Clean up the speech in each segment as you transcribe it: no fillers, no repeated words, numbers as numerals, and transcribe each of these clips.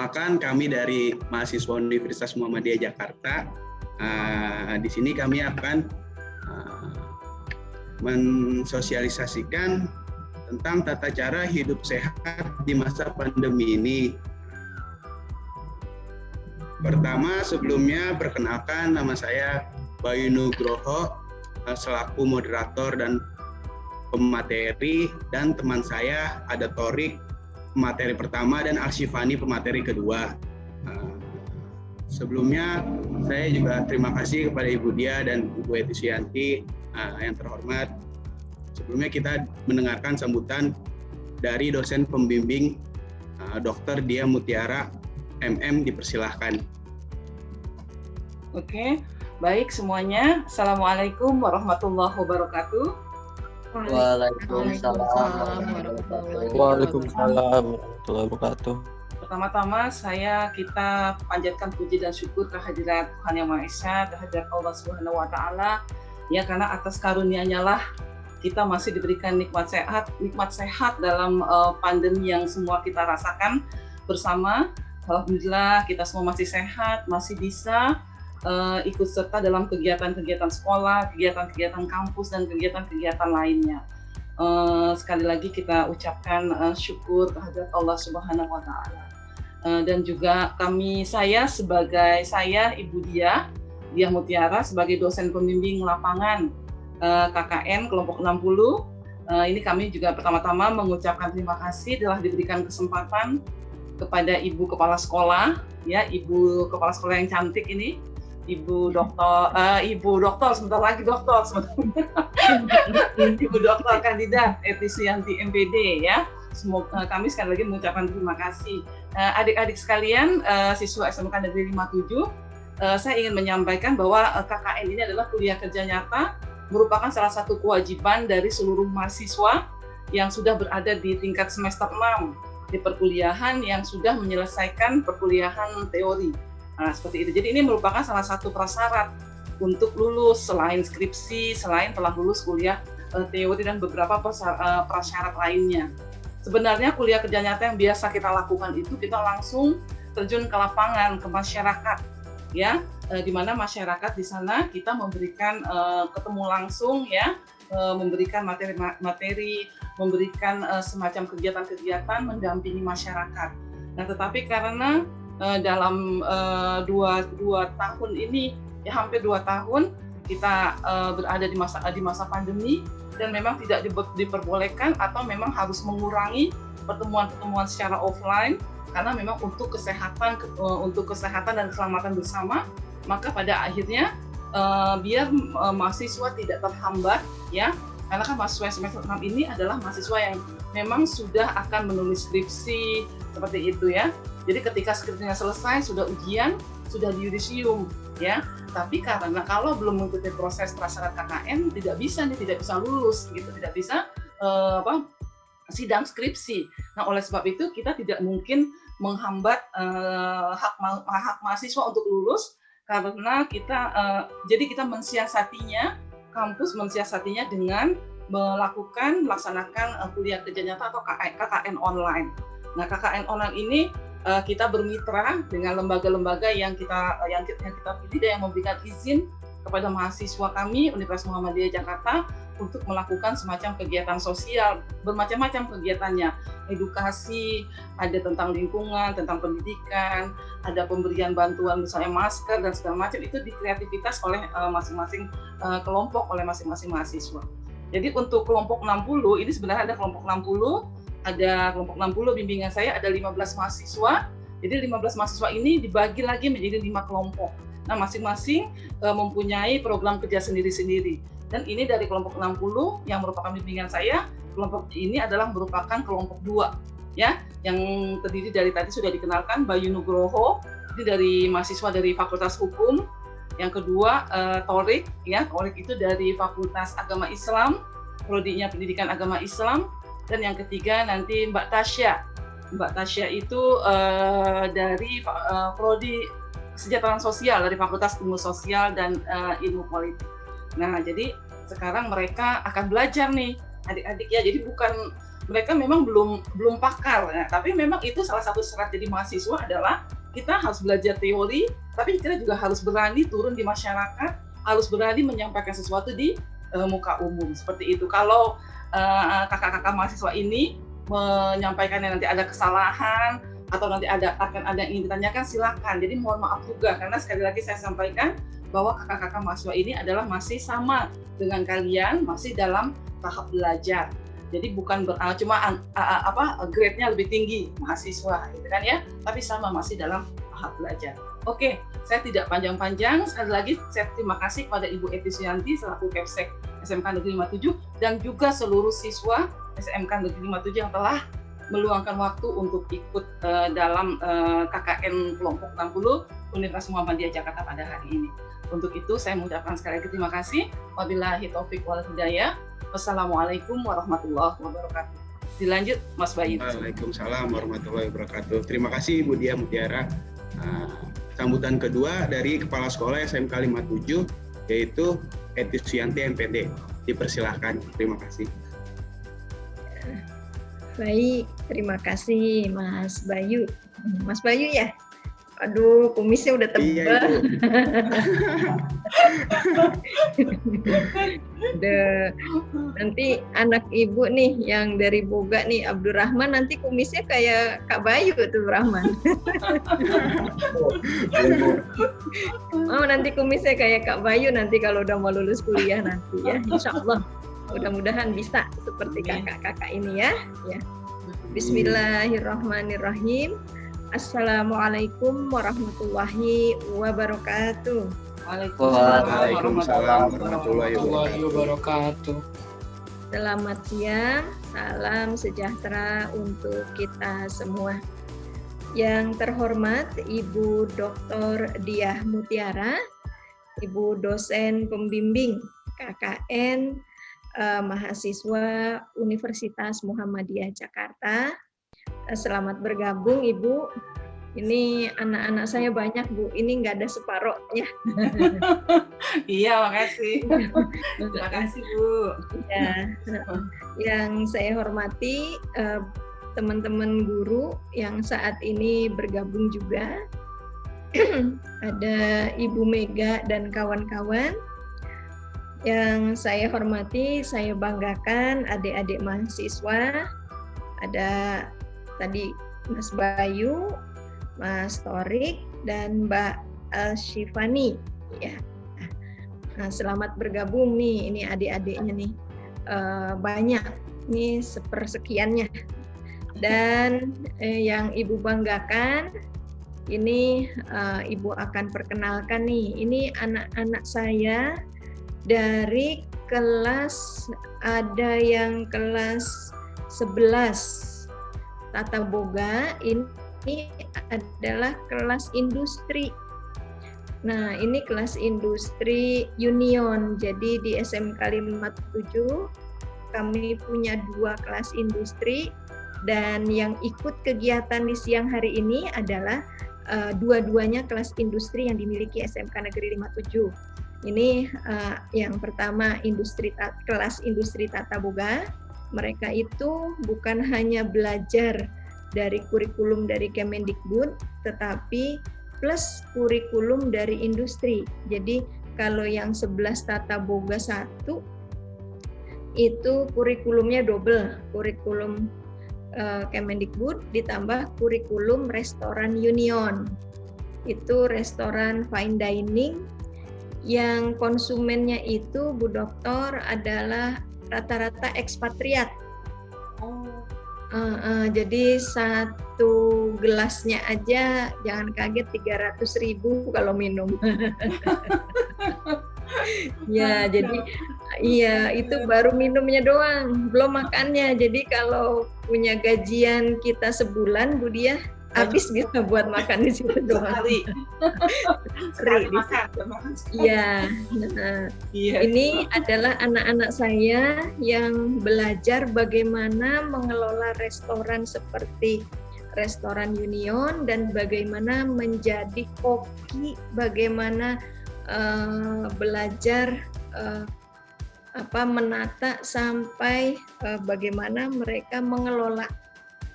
Perkenalkan, kami dari mahasiswa Universitas Muhammadiyah Jakarta. Di sini kami akan mensosialisasikan tentang tata cara hidup sehat di masa pandemi ini. Pertama, sebelumnya perkenalkan, nama saya Bayu Nugroho selaku moderator dan pemateri, dan teman saya ada Torik, pemateri pertama, dan Arsyifani, pemateri kedua. Sebelumnya saya juga terima kasih kepada Ibu Dia dan Ibu Eti Suyanti yang terhormat. Sebelumnya kita mendengarkan sambutan dari dosen pembimbing Dr. Dia Mutiara MM, dipersilahkan. Oke, baik semuanya. Assalamualaikum warahmatullahi wabarakatuh. Waalaikumsalam warahmatullahi wabarakatuh. Pertama-tama kita panjatkan puji dan syukur kehadirat Tuhan Yang Maha Esa, kehadirat Allah Subhanahu wa taala, ya, karena atas karunia-Nya lah kita masih diberikan nikmat sehat dalam pandemi yang semua kita rasakan bersama. Alhamdulillah kita semua masih sehat, masih bisa ikut serta dalam kegiatan-kegiatan sekolah, kegiatan-kegiatan kampus, dan kegiatan-kegiatan lainnya. Sekali lagi kita ucapkan syukur kehadirat Allah Subhanahu wa taala. Dan juga saya Ibu Dia Mutiara sebagai dosen pembimbing lapangan KKN kelompok 60. Ini kami juga pertama-tama mengucapkan terima kasih telah diberikan kesempatan kepada Ibu Kepala Sekolah, ya, Ibu Kepala Sekolah yang cantik ini, Ibu Doktor, sebentar lagi Doktor, Ibu Doktor Kandidat Eti Suyanti MPD, ya. Semoga kami sekali lagi mengucapkan terima kasih. Adik-adik sekalian, siswa SMK Negeri 57, saya ingin menyampaikan bahwa KKN ini adalah kuliah kerja nyata, merupakan salah satu kewajiban dari seluruh mahasiswa yang sudah berada di tingkat semester 6 di perkuliahan yang sudah menyelesaikan perkuliahan teori. Nah, seperti itu. Jadi ini merupakan salah satu prasyarat untuk lulus selain skripsi, selain telah lulus kuliah teori dan beberapa prasyarat lainnya. Sebenarnya kuliah kerja nyata yang biasa kita lakukan itu kita langsung terjun ke lapangan, ke masyarakat, ya, di mana masyarakat di sana kita memberikan ketemu langsung, ya, memberikan materi, memberikan semacam kegiatan-kegiatan mendampingi masyarakat. Nah, tetapi karena dalam dua tahun ini, ya, hampir 2 tahun kita berada di masa pandemi, dan memang tidak diperbolehkan atau memang harus mengurangi pertemuan-pertemuan secara offline karena memang untuk kesehatan dan keselamatan bersama. Maka pada akhirnya biar mahasiswa tidak terhambat, ya, karena kan mahasiswa semester 6 ini adalah mahasiswa yang memang sudah akan menulis skripsi seperti itu, ya. Jadi ketika skripsinya selesai, sudah ujian, sudah di yudisium, ya. Tapi karena kalau belum mengikuti proses prasyarat KKN tidak bisa lulus, gitu, tidak bisa sidang skripsi. Nah, oleh sebab itu kita tidak mungkin menghambat hak mahasiswa untuk lulus, karena jadi kita mensiasatinya, kampus mensiasatinya dengan melaksanakan kuliah kerja nyata atau KKN online. Nah, KKN online ini kita bermitra dengan lembaga-lembaga yang kita pilih dan yang memberikan izin kepada mahasiswa kami Universitas Muhammadiyah Jakarta untuk melakukan semacam kegiatan sosial, bermacam-macam kegiatannya, edukasi, ada tentang lingkungan, tentang pendidikan, ada pemberian bantuan misalnya masker dan segala macam, itu dikreativitas oleh masing-masing kelompok, oleh masing-masing mahasiswa. Jadi untuk kelompok 60 ini sebenarnya ada kelompok 60 bimbingan saya ada 15 mahasiswa. Jadi 15 mahasiswa ini dibagi lagi menjadi 5 kelompok. Nah, masing-masing mempunyai program kerja sendiri-sendiri. Dan ini dari kelompok 60 yang merupakan bimbingan saya, kelompok ini adalah merupakan kelompok 2, ya, yang terdiri dari tadi sudah dikenalkan Bayu Nugroho, ini dari mahasiswa dari Fakultas Hukum. Yang kedua Torik, ya, Torik itu dari Fakultas Agama Islam, prodinya Pendidikan Agama Islam. Dan yang ketiga nanti Mbak Tasya. Mbak Tasya itu dari prodi Kesejahteraan Sosial dari Fakultas Ilmu Sosial dan Ilmu Politik. Nah, jadi sekarang mereka akan belajar nih, adik-adik, ya. Jadi mereka memang belum pakar, ya. Tapi memang itu salah satu syarat jadi mahasiswa adalah kita harus belajar teori, tapi kita juga harus berani turun di masyarakat, harus berani menyampaikan sesuatu di muka umum seperti itu. Kalau kakak-kakak mahasiswa ini menyampaikannya nanti ada kesalahan atau nanti akan ada yang ingin ditanyakan, silakan. Jadi mohon maaf juga karena sekali lagi saya sampaikan bahwa kakak-kakak mahasiswa ini adalah masih sama dengan kalian, masih dalam tahap belajar. Jadi bukan cuma grade-nya lebih tinggi mahasiswa, gitu kan ya, tapi sama masih dalam tahap belajar. Oke, saya tidak panjang-panjang. Sekali lagi saya terima kasih kepada Ibu Eti Suyanti selaku Kepsek SMK Negeri 57 dan juga seluruh siswa SMK Negeri 57 yang telah meluangkan waktu untuk ikut dalam KKN kelompok 60 Universitas Muhammadiyah Jakarta pada hari ini. Untuk itu saya mengucapkan sekali lagi terima kasih. Wabillahi taufik wal hidayah. Wassalamualaikum warahmatullahi wabarakatuh. Dilanjut Mas Bayu. Waalaikumsalam warahmatullahi wabarakatuh. Terima kasih Bu Dia Mutiara. Sambutan kedua dari Kepala Sekolah SMK 57 yaitu Eti Suyanti MPD. Dipersilahkan. Terima kasih. Baik, terima kasih Mas Bayu. Mas Bayu ya? Aduh, kumisnya udah tebal. Iya, nanti anak ibu nih yang dari Boga nih, Abdurrahman, nanti kumisnya kayak Kak Bayu tuh, Rahman. Nanti kumisnya kayak Kak Bayu nanti kalau udah mau lulus kuliah nanti ya, insya Allah. Mudah-mudahan bisa seperti kakak-kakak ini ya. Bismillahirrahmanirrahim. Assalamualaikum warahmatullahi wabarakatuh. Waalaikumsalam warahmatullahi wabarakatuh. Selamat siang, salam sejahtera untuk kita semua. Yang terhormat Ibu Dr. Diah Mutiara, Ibu dosen pembimbing KKN mahasiswa Universitas Muhammadiyah Jakarta. Selamat bergabung Ibu. Ini anak-anak saya banyak Bu, ini nggak ada separohnya. Iya, makasih. Terima kasih Bu. Ya, yang saya hormati teman-teman guru yang saat ini bergabung juga. Ada Ibu Mega dan kawan-kawan. Yang saya hormati, saya banggakan adik-adik mahasiswa. Ada tadi Mas Bayu, Mas Torik, dan Mbak Syifani. Ya. Nah, selamat bergabung nih, ini adik-adiknya nih. Banyak, ini sepersekiannya. Dan yang Ibu banggakan, ini Ibu akan perkenalkan nih. Ini anak-anak saya dari kelas, ada yang kelas 11 Tata Boga, ini adalah kelas industri. Nah, ini kelas industri Union. Jadi di SMK 57 kami punya 2 kelas industri dan yang ikut kegiatan di siang hari ini adalah dua-duanya kelas industri yang dimiliki SMK Negeri 57. Ini yang pertama kelas industri Tata Boga. Mereka itu bukan hanya belajar dari kurikulum dari Kemendikbud, tetapi plus kurikulum dari industri. Jadi kalau yang 11 Tata Boga 1 itu kurikulumnya double, kurikulum Kemendikbud ditambah kurikulum restoran Union. Itu restoran fine dining yang konsumennya itu Bu Doktor adalah rata-rata ekspatriat. Jadi satu gelasnya aja jangan kaget 300.000 kalau minum. Ya, jadi iya itu baru minumnya doang, belum makannya. Jadi kalau punya gajian kita sebulan, Bu Dia, habis gitu buat makan di situ doang. Sekali makan. Iya. Nah, ini adalah anak-anak saya yang belajar bagaimana mengelola restoran seperti restoran Union dan bagaimana menjadi koki, bagaimana belajar menata sampai bagaimana mereka mengelola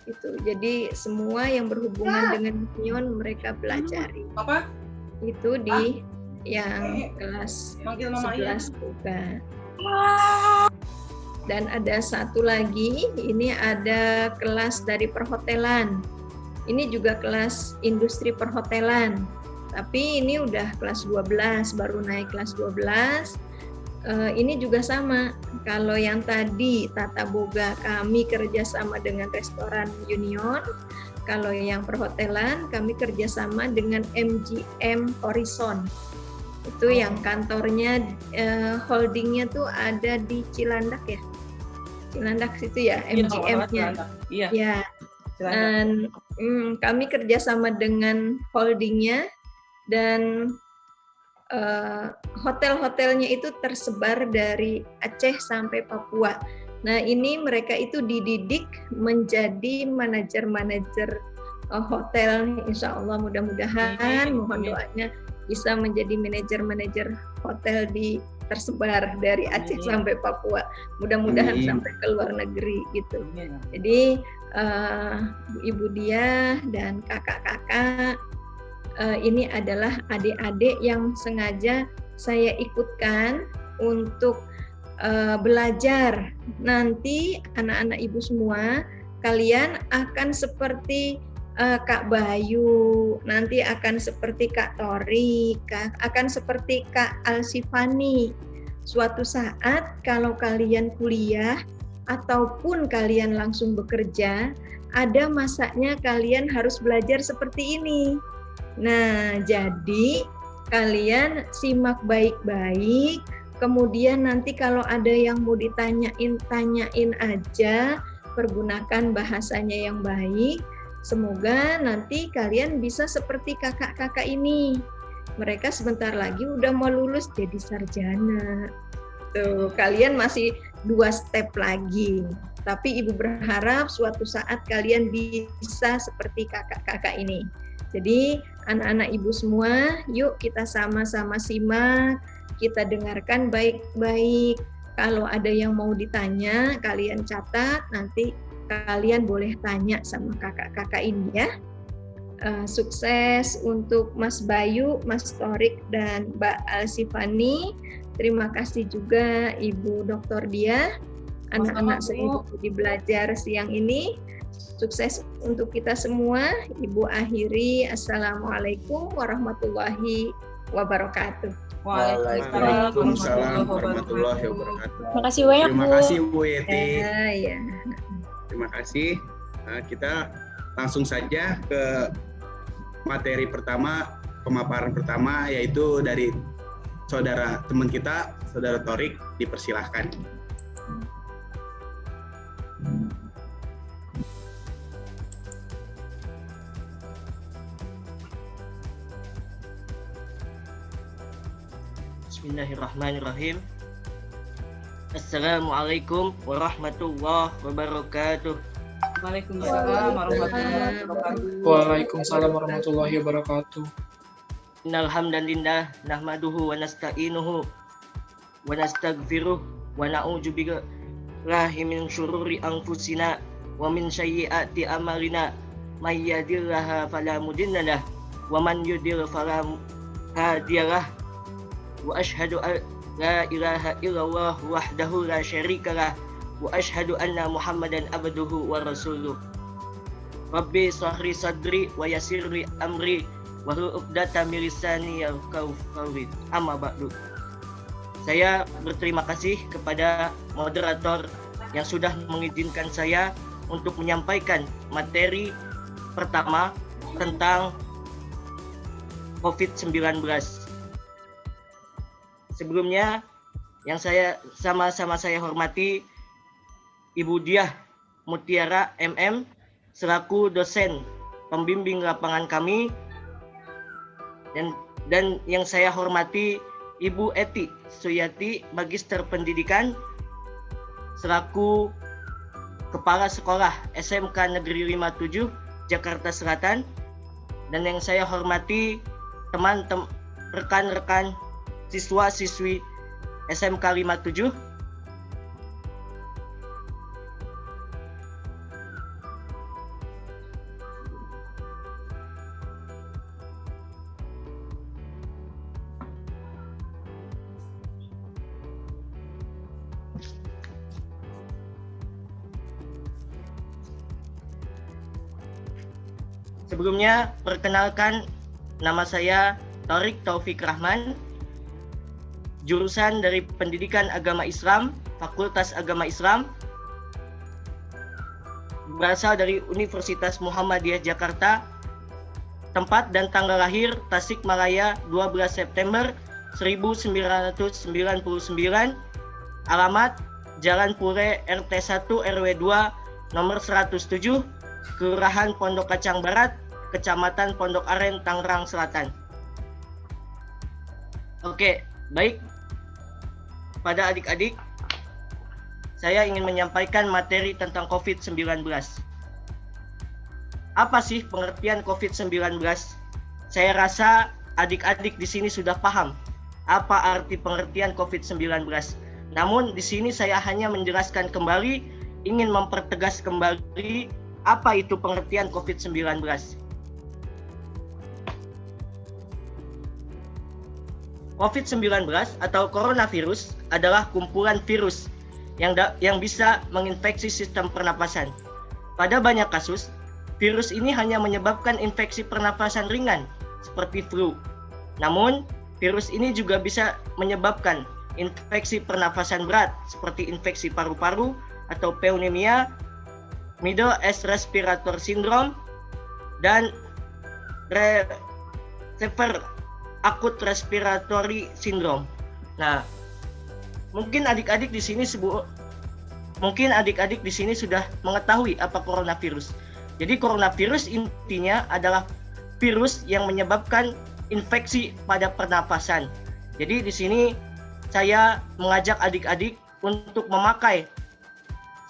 itu. Jadi semua yang berhubungan dengan union mereka pelajari. Apa? Itu di yang kelas Manggil mama ya. 11 juga. Dan ada satu lagi, ini ada kelas dari perhotelan. Ini juga kelas industri perhotelan. Tapi ini udah kelas 12, baru naik kelas 12. Ini juga sama. Kalau yang tadi Tata Boga kami kerjasama dengan restoran Union. Kalau yang perhotelan kami kerjasama dengan MGM Horizon. Itu yang kantornya holdingnya tuh ada di Cilandak ya. Cilandak situ ya, MGM-nya. Iya. Ya. Dan kami kerjasama dengan holdingnya dan hotel-hotelnya itu tersebar dari Aceh sampai Papua. Nah ini mereka itu dididik menjadi manajer-manajer hotel. Insya Allah mudah-mudahan mohon doanya bisa menjadi manajer-manajer hotel tersebar dari Aceh sampai Papua. Mudah-mudahan sampai ke luar negeri gitu. Jadi Ibu Dia dan kakak-kakak ini adalah adik-adik yang sengaja saya ikutkan untuk belajar. Nanti anak-anak ibu semua, kalian akan seperti Kak Bayu, nanti akan seperti Kak Tori, akan seperti Kak Alsifani. Suatu saat kalau kalian kuliah ataupun kalian langsung bekerja, ada masanya kalian harus belajar seperti ini. Nah, jadi kalian simak baik-baik, kemudian nanti kalau ada yang mau tanyain aja, pergunakan bahasanya yang baik. Semoga nanti kalian bisa seperti kakak-kakak ini. Mereka sebentar lagi udah mau lulus jadi sarjana. Tuh, kalian masih 2 step lagi. Tapi Ibu berharap suatu saat kalian bisa seperti kakak-kakak ini. Jadi anak-anak Ibu semua, yuk kita sama-sama simak, kita dengarkan baik-baik. Kalau ada yang mau ditanya, kalian catat, nanti kalian boleh tanya sama kakak-kakak ini ya. Sukses untuk Mas Bayu, Mas Torik, dan Mbak Alsifani. Terima kasih juga Ibu Dr. Dia. Anak-anak saya di belajar siang ini. Sukses untuk kita semua. Ibu akhiri. Assalamualaikum warahmatullahi wabarakatuh. Waalaikumsalam warahmatullahi wabarakatuh. Terima kasih banyak, Bu. Terima kasih Bu Yeti. Ya. Terima kasih. Kita langsung saja ke materi pertama, pemaparan pertama, yaitu dari saudara teman kita, saudara Torik, dipersilahkan. Bismillahirrahmanirrahim. Assalamualaikum warahmatullahi wabarakatuh. Waalaikumsalam warahmatullahi wabarakatuh. Waalaikumsalam warahmatullahi wabarakatuh. Innal hamdalillah nahmaduhu wa nasta'inuhu wa nastaghfiruh wa na'udzu billahi min syururi anfusina wa min sayyiati a'malina may yahdihillahu fala mudilla lahu wa man yudlil fala hadiya lahu wa asyhadu an la ilaha illallah wahdahu la syarika lah wa asyhadu anna Muhammadan abduhu wa rasuluh. Rabbi shrah sadri wa yassir li amri wahlul 'uqdatam min lisani yafqahu qawli. Amma ba'du. Saya berterima kasih kepada moderator yang sudah mengizinkan saya untuk menyampaikan materi pertama tentang COVID-19. Sebelumnya yang sama-sama saya hormati Ibu Diah Mutiara MM selaku dosen pembimbing lapangan kami, dan yang saya hormati Ibu Eti Suyati Magister Pendidikan selaku Kepala Sekolah SMK Negeri 57 Jakarta Selatan, dan yang saya hormati rekan-rekan siswa-siswi SMK 57 Sebelumnya, perkenalkan nama saya Taurik Taufik Rahman, jurusan dari Pendidikan Agama Islam, Fakultas Agama Islam, berasal dari Universitas Muhammadiyah Jakarta, tempat dan tanggal lahir Tasikmalaya 12 September 1999, alamat Jalan Pure RT 1 RW 2 nomor 107, Kelurahan Pondok Kacang Barat, Kecamatan Pondok Aren, Tangerang Selatan. Oke, baik. Pada adik-adik, saya ingin menyampaikan materi tentang COVID-19. Apa sih pengertian COVID-19? Saya rasa adik-adik di sini sudah paham apa arti pengertian COVID-19. Namun di sini saya hanya menjelaskan kembali, ingin mempertegas kembali apa itu pengertian COVID-19. COVID-19 atau coronavirus adalah kumpulan virus yang bisa menginfeksi sistem pernapasan. Pada banyak kasus, virus ini hanya menyebabkan infeksi pernapasan ringan seperti flu. Namun, virus ini juga bisa menyebabkan infeksi pernapasan berat seperti infeksi paru-paru atau pneumonia, Middle East Respiratory Syndrome, dan severe acute respiratory syndrome. Nah, mungkin adik-adik di sini sudah mengetahui apa coronavirus. Jadi coronavirus intinya adalah virus yang menyebabkan infeksi pada pernapasan. Jadi di sini saya mengajak adik-adik untuk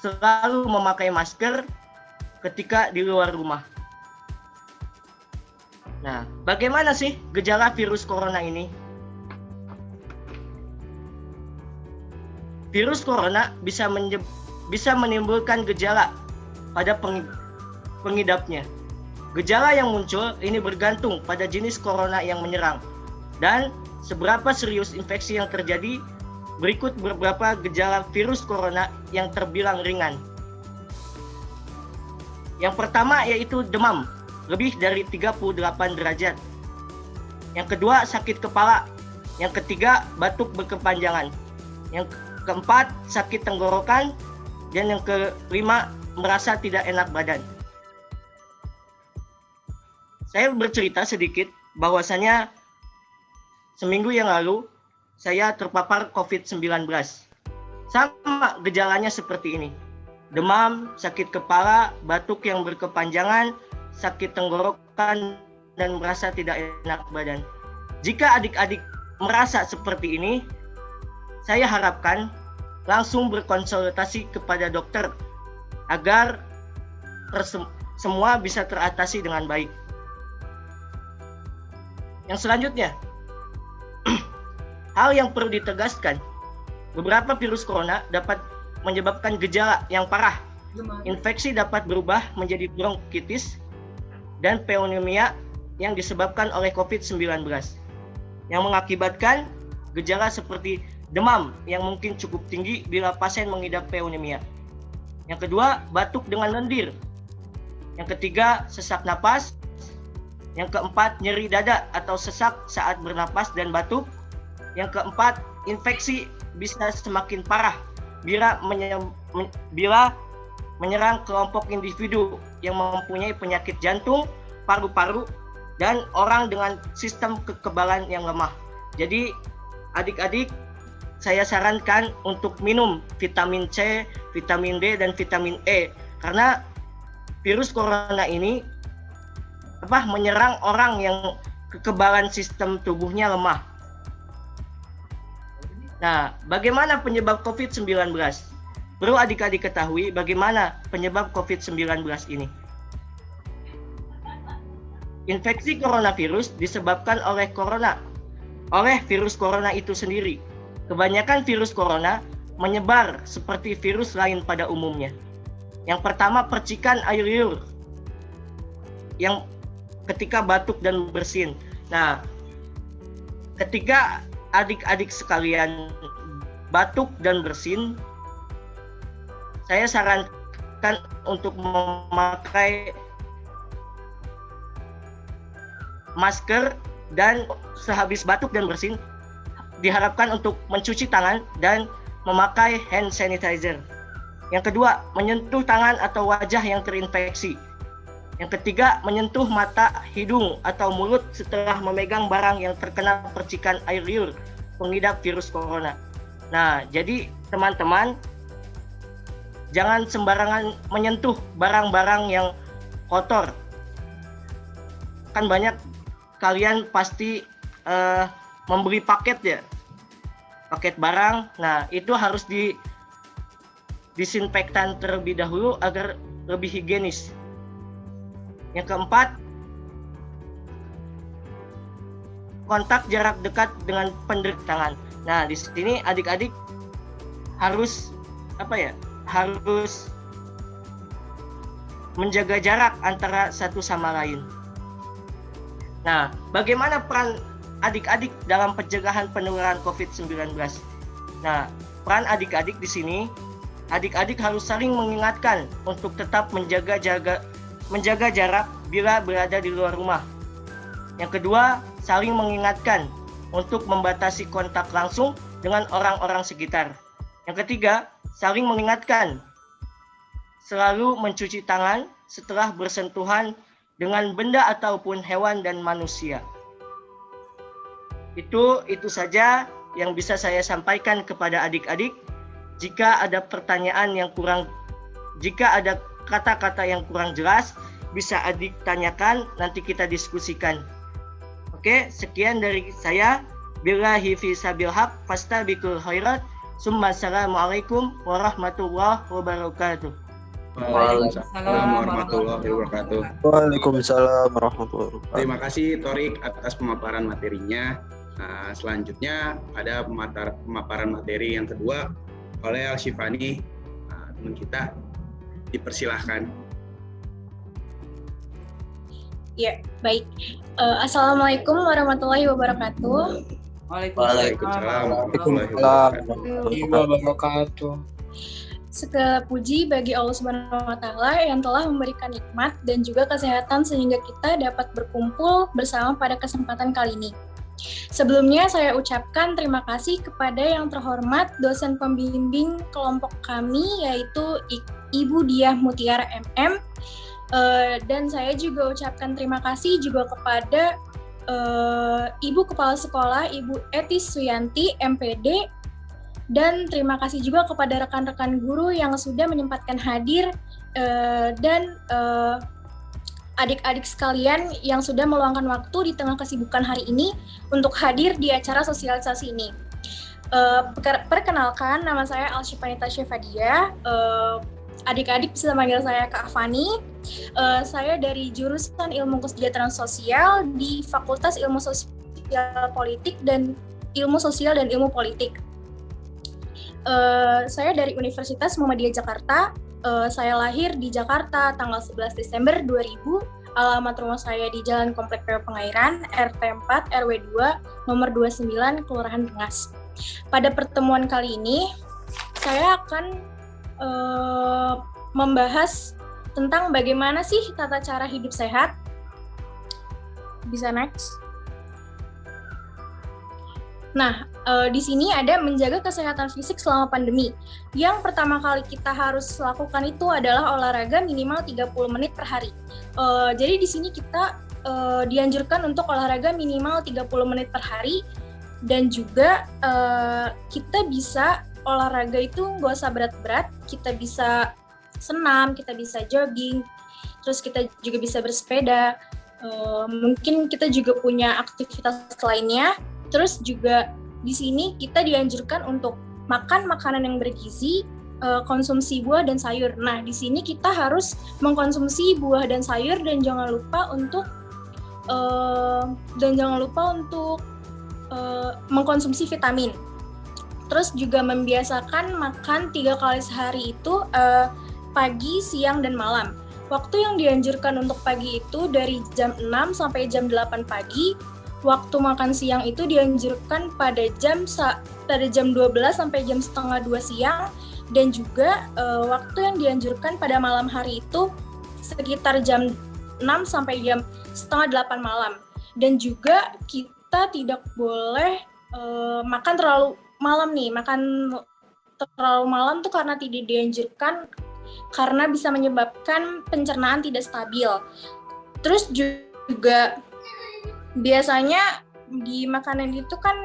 selalu memakai masker ketika di luar rumah. Nah, bagaimana sih gejala virus corona ini? Virus corona bisa menimbulkan gejala pada pengidapnya. Gejala yang muncul ini bergantung pada jenis corona yang menyerang dan seberapa serius infeksi yang terjadi. Berikut beberapa gejala virus corona yang terbilang ringan. Yang pertama yaitu demam lebih dari 38 derajat. Yang kedua, sakit kepala. Yang ketiga, batuk berkepanjangan. Yang keempat, sakit tenggorokan. Dan yang kelima, merasa tidak enak badan. Saya bercerita sedikit bahwasanya seminggu yang lalu saya terpapar COVID-19. Sama gejalanya seperti ini. Demam, sakit kepala, batuk yang berkepanjangan, sakit tenggorokan, dan merasa tidak enak badan. Jika adik-adik merasa seperti ini, saya harapkan langsung berkonsultasi kepada dokter agar semua bisa teratasi dengan baik. Yang selanjutnya, hal yang perlu ditegaskan, beberapa virus corona dapat menyebabkan gejala yang parah. Infeksi dapat berubah menjadi bronkitis dan pneumonia yang disebabkan oleh COVID-19 yang mengakibatkan gejala seperti demam yang mungkin cukup tinggi bila pasien mengidap pneumonia. Yang kedua, batuk dengan lendir. Yang ketiga, sesak napas. Yang keempat, nyeri dada atau sesak saat bernapas dan batuk. Yang keempat, infeksi bisa semakin parah bila menyerang kelompok individu yang mempunyai penyakit jantung, paru-paru, dan orang dengan sistem kekebalan yang lemah. Jadi adik-adik, saya sarankan untuk minum vitamin C, vitamin D, dan vitamin E. Karena virus corona ini menyerang orang yang kekebalan sistem tubuhnya lemah. Nah, bagaimana penyebab COVID-19? Perlu adik-adik ketahui bagaimana penyebab COVID-19 ini. Infeksi coronavirus disebabkan oleh virus corona itu sendiri. Kebanyakan virus corona menyebar seperti virus lain pada umumnya. Yang pertama, percikan air liur yang ketika batuk dan bersin. Nah, ketika adik-adik sekalian batuk dan bersin, saya sarankan untuk memakai masker, dan sehabis batuk dan bersin diharapkan untuk mencuci tangan dan memakai hand sanitizer. Yang kedua, menyentuh tangan atau wajah yang terinfeksi. Yang ketiga, menyentuh mata, hidung, atau mulut setelah memegang barang yang terkena percikan air liur pengidap virus corona. Nah, jadi teman-teman, jangan sembarangan menyentuh barang-barang yang kotor. Kan banyak kalian pasti membeli paket ya, paket barang. Nah, itu harus disinfektan terlebih dahulu agar lebih higienis. Yang keempat, kontak jarak dekat dengan penderit tangan. Nah, di sini adik-adik harus harus menjaga jarak antara satu sama lain. Nah, bagaimana peran adik-adik dalam pencegahan penularan COVID-19? Nah, peran adik-adik di sini, adik-adik harus saling mengingatkan untuk tetap menjaga jarak bila berada di luar rumah. Yang kedua, saling mengingatkan untuk membatasi kontak langsung dengan orang-orang sekitar. Yang ketiga, saling mengingatkan selalu mencuci tangan setelah bersentuhan dengan benda ataupun hewan dan manusia. Itu saja yang bisa saya sampaikan kepada adik-adik. Jika ada pertanyaan yang jika ada kata-kata yang kurang jelas, bisa adik tanyakan, nanti kita diskusikan. Oke, sekian dari saya. Billahi fi sabil haq, fastabiqul khairat. Assalamualaikum warahmatullahi wabarakatuh. Waalaikumsalam warahmatullahi wabarakatuh. Waalaikumsalam warahmatullahi wabarakatuh. Terima kasih Torik atas pemaparan materinya. Nah, selanjutnya ada pemaparan materi yang kedua oleh Al-Shifani, teman kita. Dipersilahkan. Ya, baik. Assalamualaikum warahmatullahi wabarakatuh. Waalaikumsalam warahmatullahi wabarakatuh. Segala puji bagi Allah Subhanahu wa Ta'ala yang telah memberikan nikmat dan juga kesehatan sehingga kita dapat berkumpul bersama pada kesempatan kali ini. Sebelumnya saya ucapkan terima kasih kepada yang terhormat dosen pembimbing kelompok kami, yaitu Ibu Diah Mutiara MM, dan saya juga ucapkan terima kasih juga kepada Ibu Kepala Sekolah, Ibu Etis Suyanti, MPD, dan terima kasih juga kepada rekan-rekan guru yang sudah menyempatkan hadir, dan adik-adik sekalian yang sudah meluangkan waktu di tengah kesibukan hari ini untuk hadir di acara sosialisasi ini. Perkenalkan, nama saya Al-Shifanita Syefadia. Adik-adik bisa manggil saya Kak Fani. Saya dari jurusan Ilmu Kesejahteraan Sosial di Fakultas Ilmu Sosial Politik dan Ilmu Sosial dan Ilmu Politik. Saya dari Universitas Muhammadiyah Jakarta. Saya lahir di Jakarta tanggal 11 Desember 2000. Alamat rumah saya di Jalan Komplek PO Pengairan, RT 4, RW 2, nomor 29, Kelurahan Rengas. Pada pertemuan kali ini, saya akan membahas tentang bagaimana sih tata cara hidup sehat. Bisa next. Nah, di sini ada menjaga kesehatan fisik selama pandemi. Yang pertama kali kita harus lakukan itu adalah olahraga minimal 30 menit per hari. Jadi di sini kita dianjurkan untuk olahraga minimal 30 menit per hari, dan juga kita bisa olahraga itu nggak usah berat-berat, kita bisa senam, kita bisa jogging, terus kita juga bisa bersepeda, mungkin kita juga punya aktivitas lainnya. Terus juga di sini kita dianjurkan untuk makan makanan yang bergizi, konsumsi buah dan sayur. Nah, di sini kita harus mengkonsumsi buah dan sayur dan jangan lupa untuk mengkonsumsi vitamin. Terus juga membiasakan makan 3 kali sehari itu pagi, siang, dan malam. Waktu yang dianjurkan untuk pagi itu dari jam 6 sampai jam 8 pagi. Waktu makan siang itu dianjurkan pada jam 12 sampai jam setengah 2 siang, dan juga waktu yang dianjurkan pada malam hari itu sekitar jam 6 sampai jam setengah 8 malam. Dan juga kita tidak boleh makan terlalu malam nih. Makan terlalu malam tuh karena tidak dianjurkan, karena bisa menyebabkan pencernaan tidak stabil. Terus juga biasanya di makanan itu kan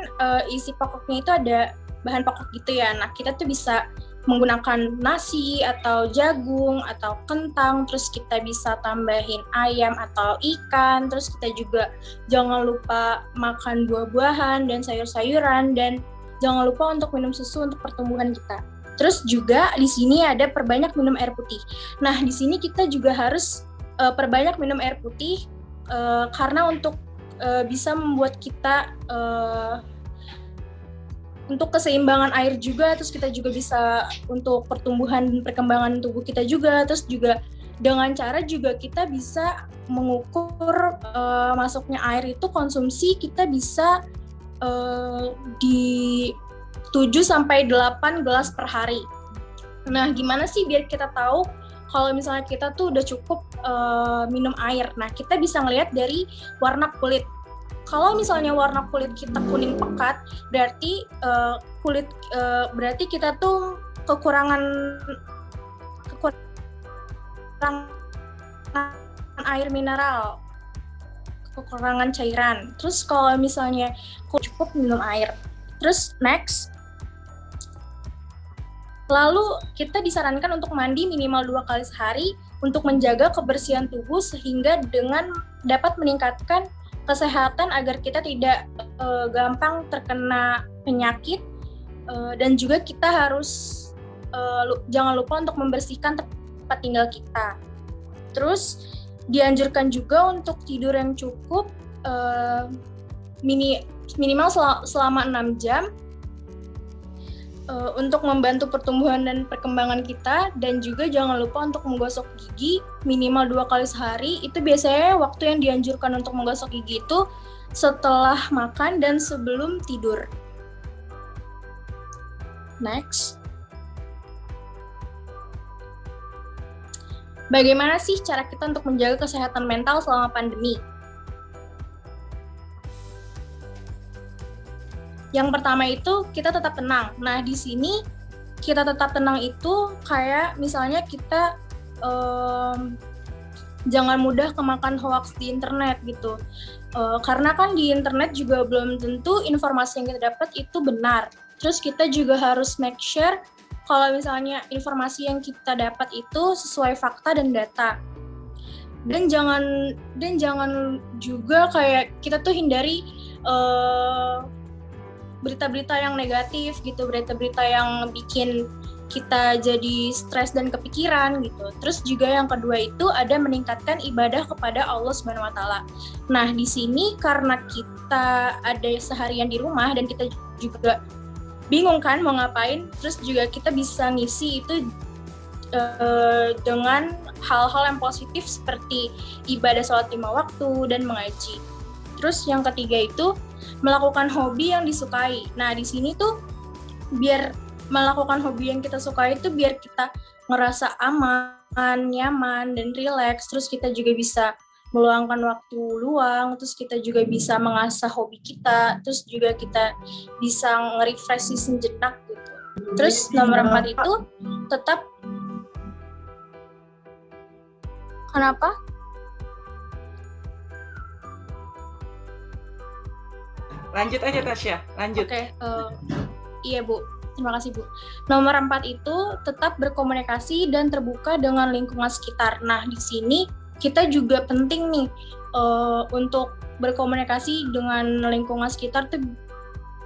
isi pokoknya itu ada bahan pokok gitu ya. Nah, kita tuh bisa menggunakan nasi atau jagung atau kentang, terus kita bisa tambahin ayam atau ikan, terus kita juga jangan lupa makan buah-buahan dan sayur-sayuran, dan jangan lupa untuk minum susu untuk pertumbuhan kita. Terus juga di sini ada perbanyak minum air putih. Nah, di sini kita juga harus perbanyak minum air putih karena untuk bisa membuat kita untuk keseimbangan air juga, terus kita juga bisa untuk pertumbuhan dan perkembangan tubuh kita juga, terus juga dengan cara juga kita bisa mengukur masuknya air itu konsumsi kita bisa di 7-8 gelas per hari. Nah, gimana sih biar kita tahu kalau misalnya kita tuh udah cukup minum air? Nah, kita bisa ngelihat dari warna kulit. Kalau misalnya warna kulit kita kuning pekat, berarti berarti kita tuh kekurangan air mineral, kekurangan cairan. Terus kalau misalnya cukup minum air. Terus next, lalu kita disarankan untuk mandi minimal 2 kali sehari untuk menjaga kebersihan tubuh sehingga dengan dapat meningkatkan kesehatan agar kita tidak gampang terkena penyakit, dan juga kita harus jangan lupa untuk membersihkan tempat tinggal kita. Terus dianjurkan juga untuk tidur yang cukup minimal selama 6 jam untuk membantu pertumbuhan dan perkembangan kita, dan juga jangan lupa untuk menggosok gigi minimal 2 kali sehari. Itu biasanya waktu yang dianjurkan untuk menggosok gigi itu setelah makan dan sebelum tidur. Next. Bagaimana sih cara kita untuk menjaga kesehatan mental selama pandemi? Yang pertama itu kita tetap tenang. Nah, di sini kita tetap tenang itu kayak misalnya kita jangan mudah kemakan hoax di internet gitu. Karena kan di internet juga belum tentu informasi yang kita dapat itu benar. Terus kita juga harus make sure kalau misalnya informasi yang kita dapat itu sesuai fakta dan data. Dan jangan juga kayak kita tuh hindari berita-berita yang negatif gitu, berita-berita yang bikin kita jadi stres dan kepikiran gitu. Terus juga yang kedua itu ada meningkatkan ibadah kepada Allah Subhanahu wa taala. Nah, di sini karena kita ada seharian di rumah dan kita juga bingung kan mau ngapain, terus juga kita bisa ngisi itu dengan hal-hal yang positif seperti ibadah sholat 5 waktu dan mengaji. Terus yang ketiga itu melakukan hobi yang disukai. Nah, di sini tuh biar melakukan hobi yang kita sukai itu biar kita ngerasa aman, nyaman, dan rileks. Terus kita juga bisa meluangkan waktu luang, terus kita juga bisa mengasah hobi kita, terus juga kita bisa nge-refresh sejenak gitu. Terus nomor 4 itu tetap kenapa? Lanjut aja Tasya, lanjut. Oke, iya Bu, terima kasih Bu. Nomor 4 itu tetap berkomunikasi dan terbuka dengan lingkungan sekitar. Nah, di sini kita juga penting nih untuk berkomunikasi dengan lingkungan sekitar tuh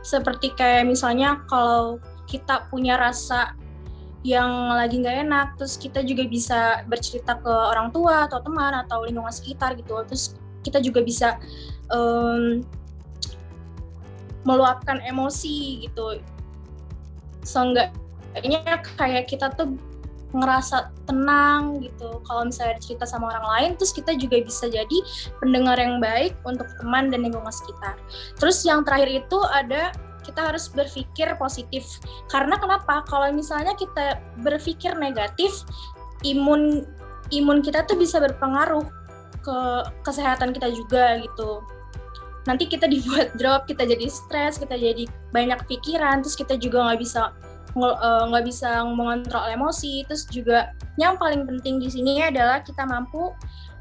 seperti kayak misalnya kalau kita punya rasa yang lagi nggak enak, terus kita juga bisa bercerita ke orang tua atau teman atau lingkungan sekitar gitu. Terus kita juga bisa meluapkan emosi gitu. Seenggaknya kayak kita tuh ngerasa tenang gitu kalau misalnya cerita sama orang lain, terus kita juga bisa jadi pendengar yang baik untuk teman dan lingkungan sekitar. Terus yang terakhir itu ada kita harus berpikir positif. Karena kenapa? Kalau misalnya kita berpikir negatif, imun kita tuh bisa berpengaruh ke kesehatan kita juga gitu. nanti kita dibuat drop, kita jadi stres, kita jadi banyak pikiran, terus kita juga nggak bisa mengontrol emosi. Terus juga yang paling penting di sini adalah kita mampu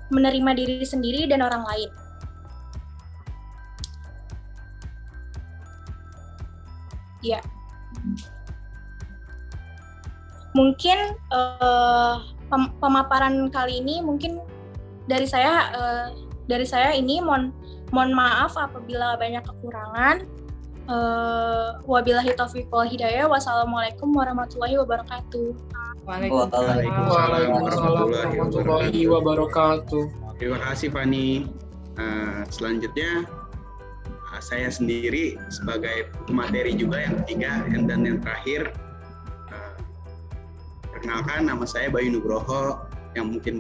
menerima diri sendiri dan orang lain. Ya, mungkin pemaparan kali ini mungkin dari saya ini mohon maaf apabila banyak kekurangan. Wabillahi taufiq wal hidayah. Wassalamualaikum warahmatullahi wabarakatuh. Waalaikumsalam warahmatullahi wabarakatuh. Terima kasih Fani. Selanjutnya saya sendiri sebagai pemateri juga yang ketiga dan yang terakhir. Perkenalkan, nama saya Bayu Nugroho yang mungkin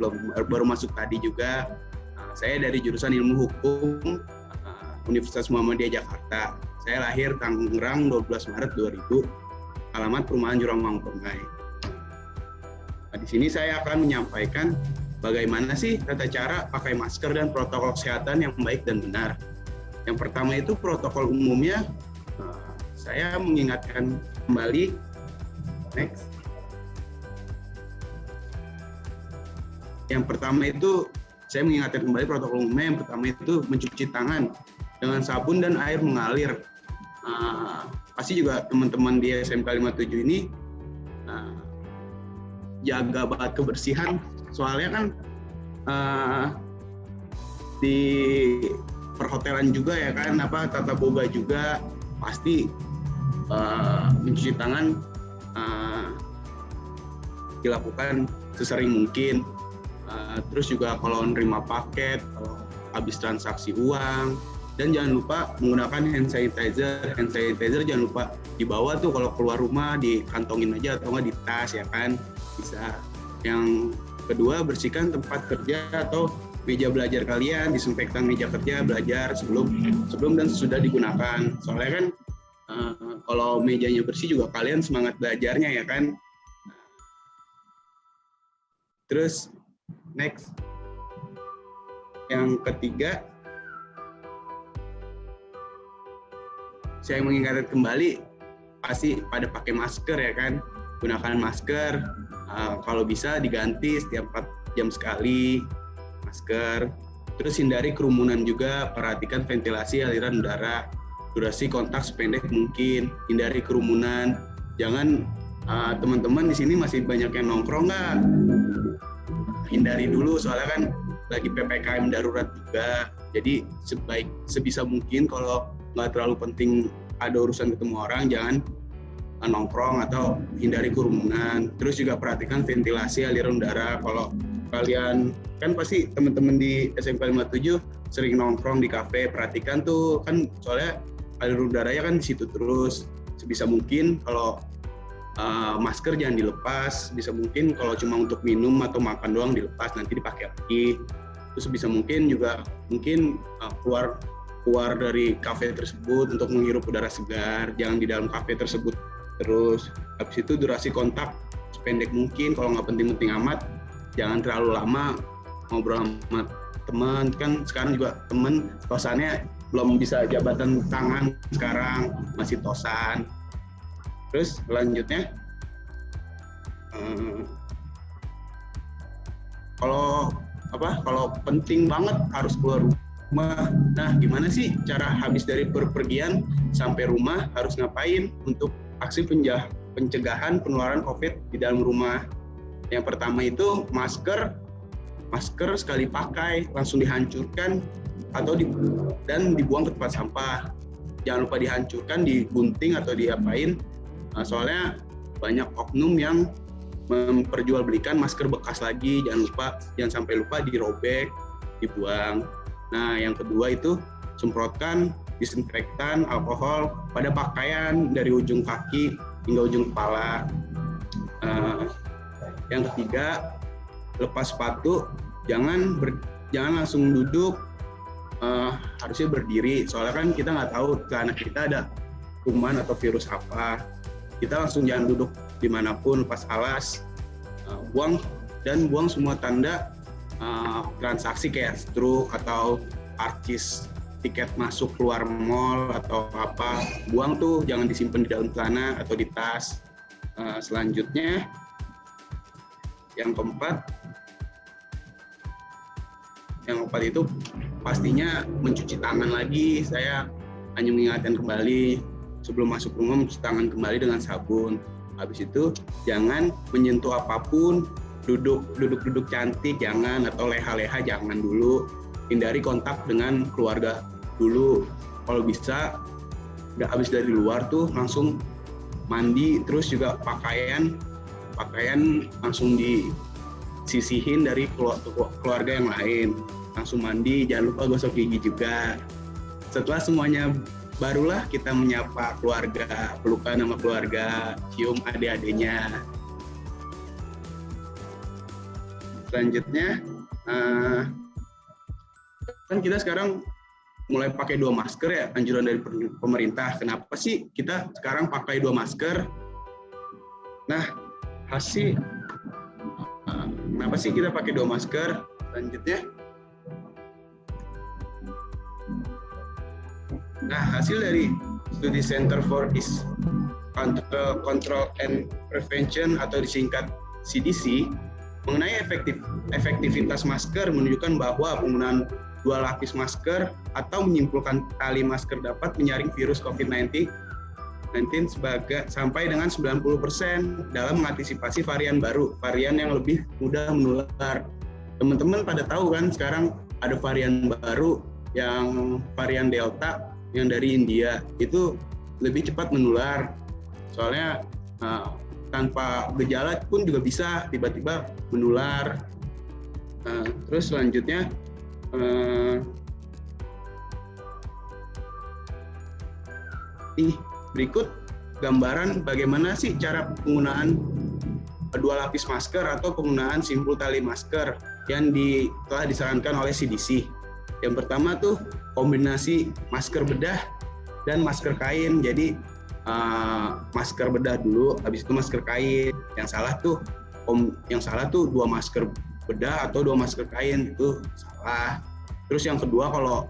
baru masuk tadi juga. Saya dari jurusan Ilmu Hukum Universitas Muhammadiyah Jakarta. Saya lahir Tangerang 12 Maret 2000, alamat perumahan Jurang Mangpungai. Nah, di sini saya akan menyampaikan bagaimana sih tata cara pakai masker dan protokol kesehatan yang baik dan benar. Yang pertama itu protokol umumnya, saya mengingatkan kembali. Next. Yang pertama itu saya mengingatkan kembali protokol umumnya. Yang pertama itu mencuci tangan dengan sabun dan air mengalir. Pasti juga teman-teman di SMK 57 ini jaga banget kebersihan. Soalnya kan di perhotelan juga ya kan, tata boga juga pasti mencuci tangan dilakukan sesering mungkin. Terus juga kalau menerima paket, kalau habis transaksi uang, dan jangan lupa menggunakan hand sanitizer. Hand sanitizer jangan lupa dibawa tuh kalau keluar rumah, dikantongin aja atau nggak di tas ya kan, bisa. Yang kedua, bersihkan tempat kerja atau meja belajar kalian, disinfektan meja kerja belajar sebelum dan sesudah digunakan. Soalnya kan kalau mejanya bersih juga kalian semangat belajarnya ya kan. Terus next, yang ketiga, saya mengingatkan kembali pasti pada pakai masker ya kan, gunakan masker, kalau bisa diganti setiap 4 jam sekali masker. Terus hindari kerumunan juga, perhatikan ventilasi aliran udara, durasi kontak sependek mungkin, hindari kerumunan. Jangan teman-teman di sini masih banyak yang nongkrong nggak? Hindari dulu, soalnya kan lagi PPKM darurat juga. Jadi sebisa mungkin kalau nggak terlalu penting ada urusan ketemu orang, jangan nongkrong atau hindari kerumunan. Terus juga perhatikan ventilasi aliran udara. Kalau kalian kan pasti teman-teman di SMK 57 sering nongkrong di kafe, perhatikan tuh kan, soalnya aliran udaranya kan di situ terus. Sebisa mungkin kalau masker jangan dilepas, bisa mungkin kalau cuma untuk minum atau makan doang dilepas, nanti dipakai lagi. Terus sebisa mungkin juga keluar dari kafe tersebut untuk menghirup udara segar, jangan di dalam kafe tersebut terus. Habis itu durasi kontak sependek mungkin, kalau nggak penting-penting amat, jangan terlalu lama ngobrol sama teman. Kan sekarang juga teman tosannya belum bisa jabatan tangan, sekarang masih tosan. Terus selanjutnya, kalau penting banget harus keluar rumah. Nah, gimana sih cara habis dari perpergian sampai rumah harus ngapain untuk aksi pencegahan penularan COVID di dalam rumah? Yang pertama itu masker sekali pakai langsung dihancurkan atau dan dibuang ke tempat sampah. Jangan lupa dihancurkan, digunting atau diapain. Soalnya banyak oknum yang memperjualbelikan masker bekas lagi. Jangan sampai lupa dirobek, dibuang. Nah, yang kedua itu semprotkan disinfektan alkohol pada pakaian dari ujung kaki hingga ujung kepala. Yang ketiga, lepas sepatu, jangan langsung duduk, harusnya berdiri. Soalnya kan kita nggak tahu celana kita ada kuman atau virus apa. Kita langsung jangan duduk dimanapun, lepas alas, buang semua tanda transaksi kayak stroke atau karcis tiket masuk keluar mall atau apa, buang tuh, jangan disimpan di daun celana atau di tas. Selanjutnya yang keempat itu pastinya mencuci tangan lagi. Saya hanya mengingatkan kembali sebelum masuk rumah mencuci tangan kembali dengan sabun. Habis itu jangan menyentuh apapun, duduk cantik jangan, atau leha-leha jangan dulu. Hindari kontak dengan keluarga dulu. Kalau bisa udah habis dari luar tuh langsung mandi, terus juga pakaian langsung disisihin dari keluarga yang lain. Langsung mandi, jangan lupa gosok gigi juga. Setelah semuanya barulah kita menyapa keluarga, pelukan sama keluarga, cium adik-adiknya. Selanjutnya, kan kita sekarang mulai pakai 2 masker ya, anjuran dari pemerintah. Kenapa sih kita sekarang pakai 2 masker? Nah, kenapa sih kita pakai 2 masker? Selanjutnya, nah, hasil dari studi Center for Disease Control and Prevention atau disingkat CDC mengenai efektivitas masker menunjukkan bahwa penggunaan 2 lapis masker atau menyimpulkan tali masker dapat menyaring virus COVID-19 sampai dengan 90% dalam mengantisipasi varian baru, varian yang lebih mudah menular. Teman-teman pada tahu kan sekarang ada varian baru yang varian Delta yang dari India, itu lebih cepat menular. Soalnya tanpa gejala pun juga bisa tiba-tiba menular. Terus selanjutnya berikut gambaran bagaimana sih cara penggunaan 2 lapis masker atau penggunaan simpul tali masker yang telah disarankan oleh CDC. Yang pertama tuh kombinasi masker bedah dan masker kain. Jadi masker bedah dulu, habis itu masker kain. Yang salah tuh 2 masker bedah atau 2 masker kain, itu salah. Terus yang kedua, kalau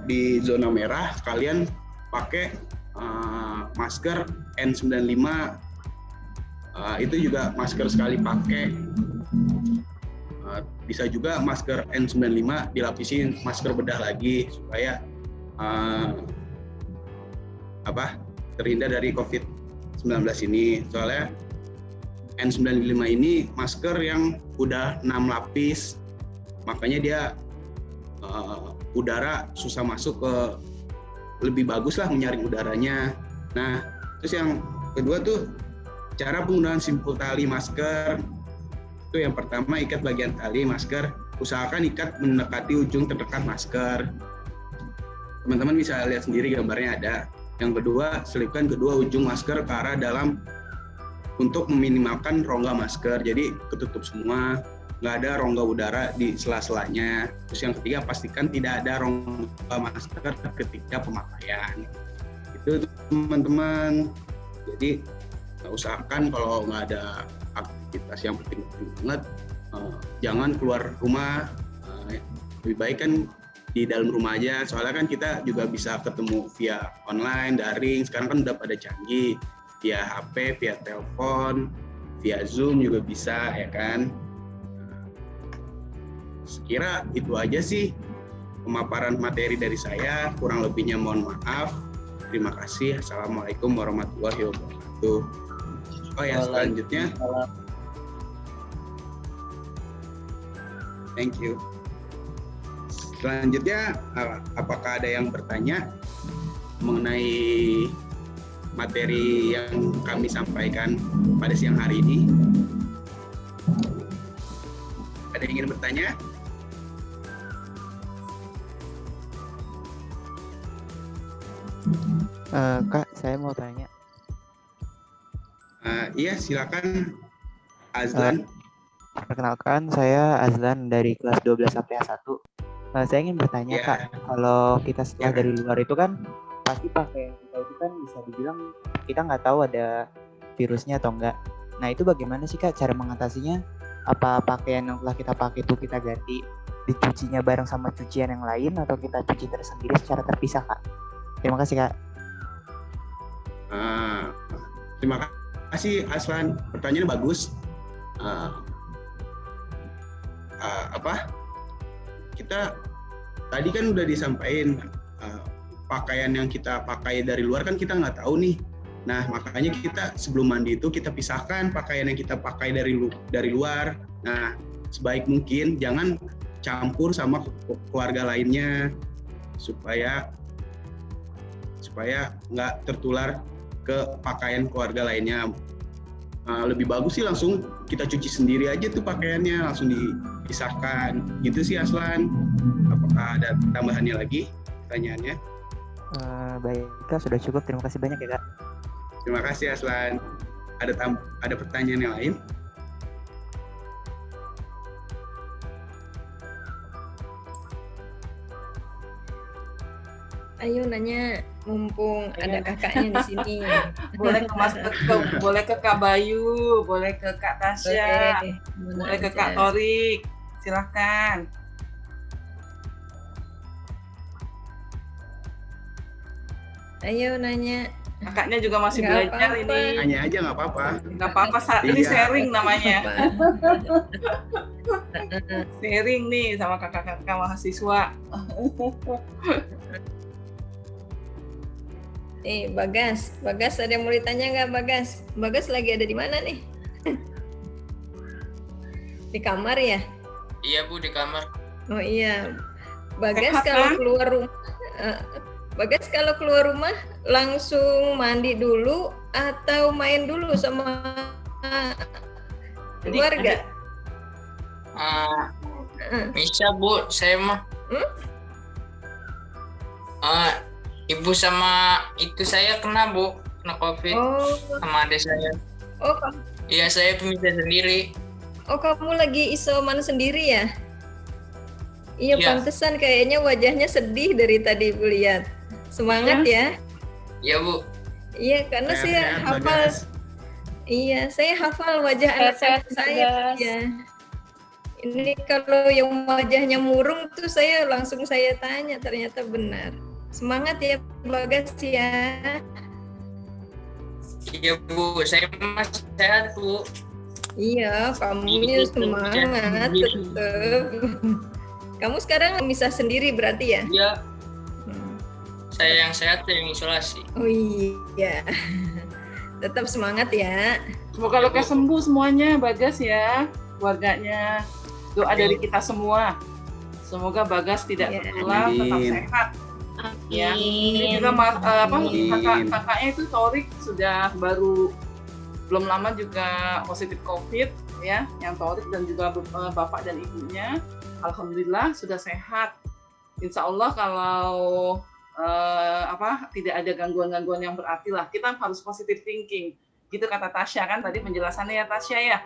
di zona merah kalian pakai masker N95, itu juga masker sekali pakai. Bisa juga masker N95 dilapisi masker bedah lagi supaya terhindar dari COVID-19 ini. Soalnya N95 ini masker yang udah 6 lapis, makanya dia udara susah masuk ke, lebih bagus lah menyaring udaranya. Nah, terus yang kedua tuh cara penggunaan simpul tali masker. Itu yang pertama, ikat bagian tali masker, usahakan ikat mendekati ujung terdekat masker. Teman-teman bisa lihat sendiri gambarnya ada. Yang kedua, selipkan kedua ujung masker ke arah dalam untuk meminimalkan rongga masker. Jadi ketutup semua, nggak ada rongga udara di sela-selanya. Terus yang ketiga, pastikan tidak ada rongga masker ketika pemakaian. Itu teman-teman. Jadi usahakan kalau nggak ada aktivitas yang penting banget, jangan keluar rumah. Lebih baik kan di dalam rumah aja, soalnya kan kita juga bisa ketemu via online, daring. Sekarang kan udah pada canggih, via HP, via telepon, via Zoom juga bisa, ya kan. Sekira itu aja sih pemaparan materi dari saya, kurang lebihnya mohon maaf. Terima kasih. Assalamualaikum warahmatullahi wabarakatuh. Oh ya, selanjutnya, thank you. Selanjutnya, apakah ada yang bertanya mengenai materi yang kami sampaikan pada siang hari ini? Ada yang ingin bertanya? Kak, saya mau tanya. Iya, silakan Azlan. Perkenalkan, saya Azlan dari kelas 12 sampai A1. Saya ingin bertanya, Kak, kalau kita setelah dari luar itu kan pasti pakaian kita itu kan bisa dibilang kita nggak tahu ada virusnya atau enggak. Nah, itu bagaimana sih, Kak, cara mengatasinya? Apa pakaian yang telah kita pakai itu kita ganti dicucinya bareng sama cucian yang lain atau kita cuci tersendiri secara terpisah, Kak? Terima kasih, Kak. Terima kasih Aslan, pertanyaannya bagus. Kita tadi kan udah disampaikan pakaian yang kita pakai dari luar kan kita nggak tahu nih. Nah makanya kita sebelum mandi itu kita pisahkan pakaian yang kita pakai dari luar. Nah sebaik mungkin jangan campur sama keluarga lainnya supaya nggak tertular ke pakaian keluarga lainnya. Lebih bagus sih langsung kita cuci sendiri aja tuh pakaiannya, langsung dipisahkan gitu sih Aslan. Apakah ada tambahannya lagi pertanyaannya? Baik Kak, sudah cukup, terima kasih banyak ya Kak. Terima kasih Aslan. Ada pertanyaan yang lain? Ayo nanya, mumpung ada kakaknya di sini. Boleh ke Mas Teguh, boleh ke Kak Bayu, boleh ke Kak Tasya, boleh ke Kak Torik. Silahkan. Ayo nanya. Kakaknya juga masih Nggak belajar apa-apa. ini. Nanya aja nggak apa-apa. Nggak apa-apa, saat ini Iya. sharing namanya. Sharing nih sama kakak-kakak mahasiswa. Bagas ada yang mau ditanya nggak Bagas? Bagas lagi ada di mana nih? Di kamar ya? Iya Bu, di kamar. Oh iya, Bagas Sehat, kalau kan? keluar rumah, Bagas kalau keluar rumah langsung mandi dulu atau main dulu sama keluarga? Bisa Bu, saya mah. Ibu sama itu saya kena Bu, kena COVID sama adik saya. Oh, Iya, saya pemisah sendiri. oh kamu lagi isoman sendiri ya? Iya, Iya. pantesan kayaknya wajahnya sedih dari tadi Bu lihat. Semangat ya? Iya Bu. Iya, karena saya Sehat-sehat, hafal. Bagas. Iya, saya hafal wajah Sehat-sehat, anak saya. Bagas. Ya. Ini kalau yang wajahnya murung tuh saya langsung tanya, ternyata benar. Semangat ya Bagas ya. Iya Bu, saya masih sehat Bu. Iya, kamunya semangat tetap. Kamu sekarang misah sendiri berarti ya? Iya. Saya yang sehat, saya yang isolasi. Oh iya. Tetap semangat ya. Semoga lekas sembuh semuanya, Bagas ya, keluarganya. Doa dari kita semua. Semoga Bagas tidak Ya. tertular, tetap Amin. sehat. Ya. Ini juga kakaknya itu Torik sudah belum lama juga positif COVID ya, yang Torik dan juga bapak dan ibunya, alhamdulillah sudah sehat. Insya Allah kalau tidak ada gangguan-gangguan yang berarti lah. Kita harus positive thinking. Gitu kata Tasya kan tadi penjelasannya ya Tasya ya.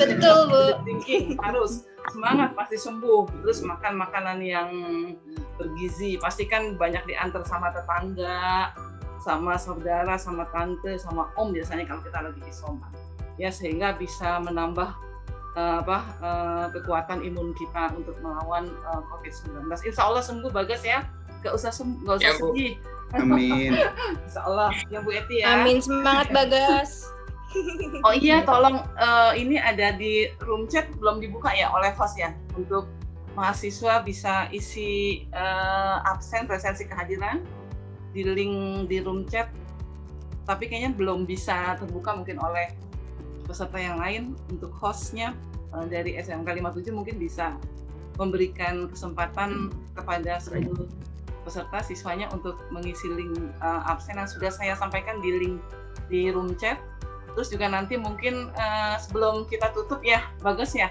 Betul, Bu. Thinking harus semangat, pasti sembuh. Terus makan makanan yang bergizi, pastikan banyak diantar sama tetangga, sama saudara, sama tante, sama om biasanya kalau kita lagi isoman. Ya sehingga bisa menambah kekuatan imun kita untuk melawan COVID-19. Insya Allah sembuh Bagas ya. Gak usah Ya, Bu. sedih. Amin. Insya Allah. Ya Bu Eti ya. Amin, semangat Bagas. Oh iya, tolong ini ada di room chat belum dibuka ya oleh host ya, untuk mahasiswa bisa isi absen presensi kehadiran di link di room chat, tapi kayaknya belum bisa terbuka mungkin oleh peserta yang lain. Untuk hostnya dari SMK 57 mungkin bisa memberikan kesempatan kepada seluruh peserta siswanya untuk mengisi link absen yang sudah saya sampaikan di link di room chat. Terus juga nanti mungkin sebelum kita tutup ya Bagas ya,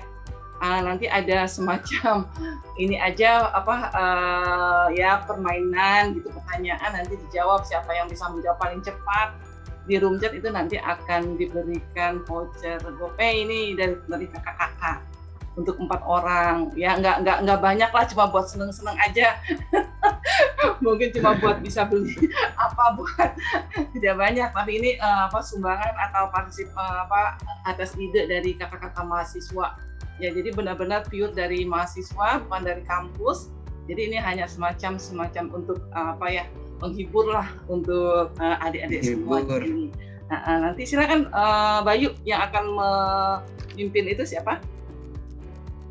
nanti ada semacam ini aja ya permainan gitu, pertanyaan nanti dijawab, siapa yang bisa menjawab paling cepat di room chat itu nanti akan diberikan voucher GoPay ini dari kakak-kakak untuk 4 orang ya, nggak banyak lah, cuma buat seneng-seneng aja. Mungkin cuma buat bisa beli buat tidak banyak, tapi ini sumbangan atau atas ide dari kakak-kakak mahasiswa Ya, jadi benar-benar pure dari mahasiswa, bukan dari kampus. Jadi ini hanya semacam untuk menghibur lah untuk adik-adik semua di sini. Nanti silakan Bayu yang akan memimpin itu siapa?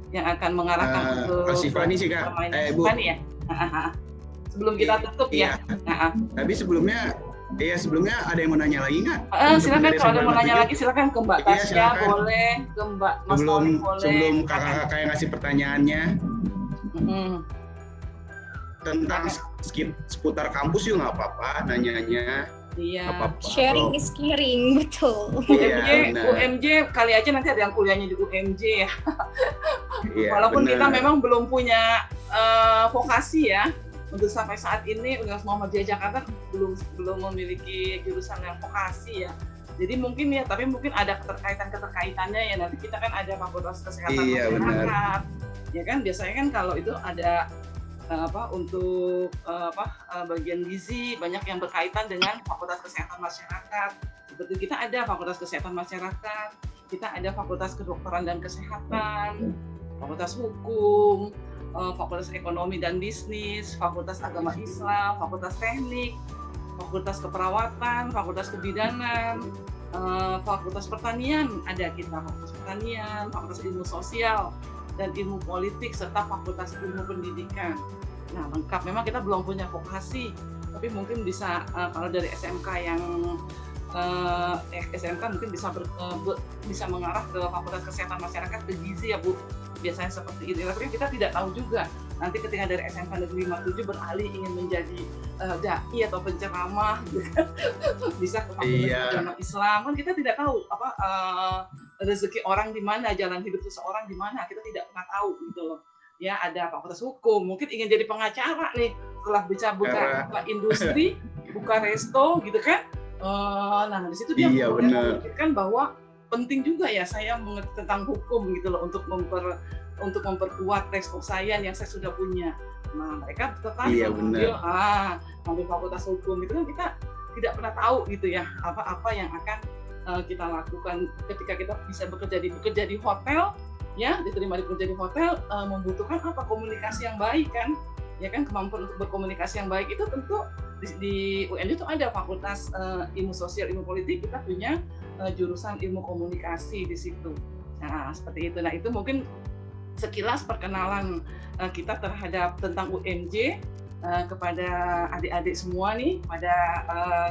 Yang akan mengarahkan untuk Sifani sih Kak. Bu. Sifani ya. Sebelum kita tutup ya. Tapi sebelumnya ada yang mau nanya lagi nggak? Silakan kalau ada yang mau nanya lagi silakan ke Mbak Tasya boleh, ke Mbak Mas Taufik boleh. Sebelum kakak-kakak yang ngasih pertanyaannya tentang seputar kampus juga nggak apa-apa nanya-nanya. Iya. Sharing is caring, betul. UMJ kali aja nanti ada yang kuliahnya di UMJ ya. Walaupun kita memang belum punya vokasi ya. Untuk sampai saat ini Universitas Muhammadiyah Jakarta belum memiliki jurusan yang vokasi ya. Jadi mungkin ya, tapi mungkin ada keterkaitannya ya. Nanti kita kan ada Fakultas Kesehatan Masyarakat. Ya kan biasanya kan kalau itu ada untuk bagian gizi banyak yang berkaitan dengan Fakultas Kesehatan Masyarakat. Seperti kita ada Fakultas Kesehatan Masyarakat, kita ada Fakultas Kedokteran dan Kesehatan, Fakultas Hukum, Fakultas Ekonomi dan Bisnis, Fakultas Agama Islam, Fakultas Teknik, Fakultas Keperawatan, Fakultas Kebidanan, Fakultas Pertanian ada kita, Fakultas Pertanian, Fakultas Ilmu Sosial dan Ilmu Politik, serta Fakultas Ilmu Pendidikan. Nah, lengkap. Memang kita belum punya vokasi, tapi mungkin bisa kalau dari SMK yang SMK mungkin bisa mengarah ke Fakultas Kesehatan Masyarakat, ke gizi ya Bu. Biasanya seperti ini, tapi kita tidak tahu juga nanti ketika dari SMK Negeri 57 beralih ingin menjadi dai atau penceramah bisa ke Fakultas Agama Islam, kan kita tidak tahu rezeki orang di mana, jalan hidup seseorang di mana, kita tidak pernah tahu gitu loh. Ya, ada Fakultas Hukum, mungkin ingin jadi pengacara nih, setelah bisa buka industri, buka resto gitu kan. Nah, di situ dia memikirkan bahwa penting juga ya saya mengerti tentang hukum gitu loh untuk memperkuat resto saya yang saya sudah punya. Nah, mereka tertarik ambil Fakultas Hukum itu kan kita tidak pernah tahu gitu ya apa yang akan kita lakukan ketika kita bisa bekerja di hotel ya, diterima bekerja di hotel, membutuhkan komunikasi yang baik kan, ya kan, kemampuan untuk berkomunikasi yang baik itu tentu di UNJ itu ada Fakultas Ilmu Sosial, Ilmu Politik, kita punya jurusan Ilmu Komunikasi di situ. Nah, seperti itu. Nah, itu mungkin sekilas perkenalan kita terhadap tentang UMJ kepada adik-adik semua nih, pada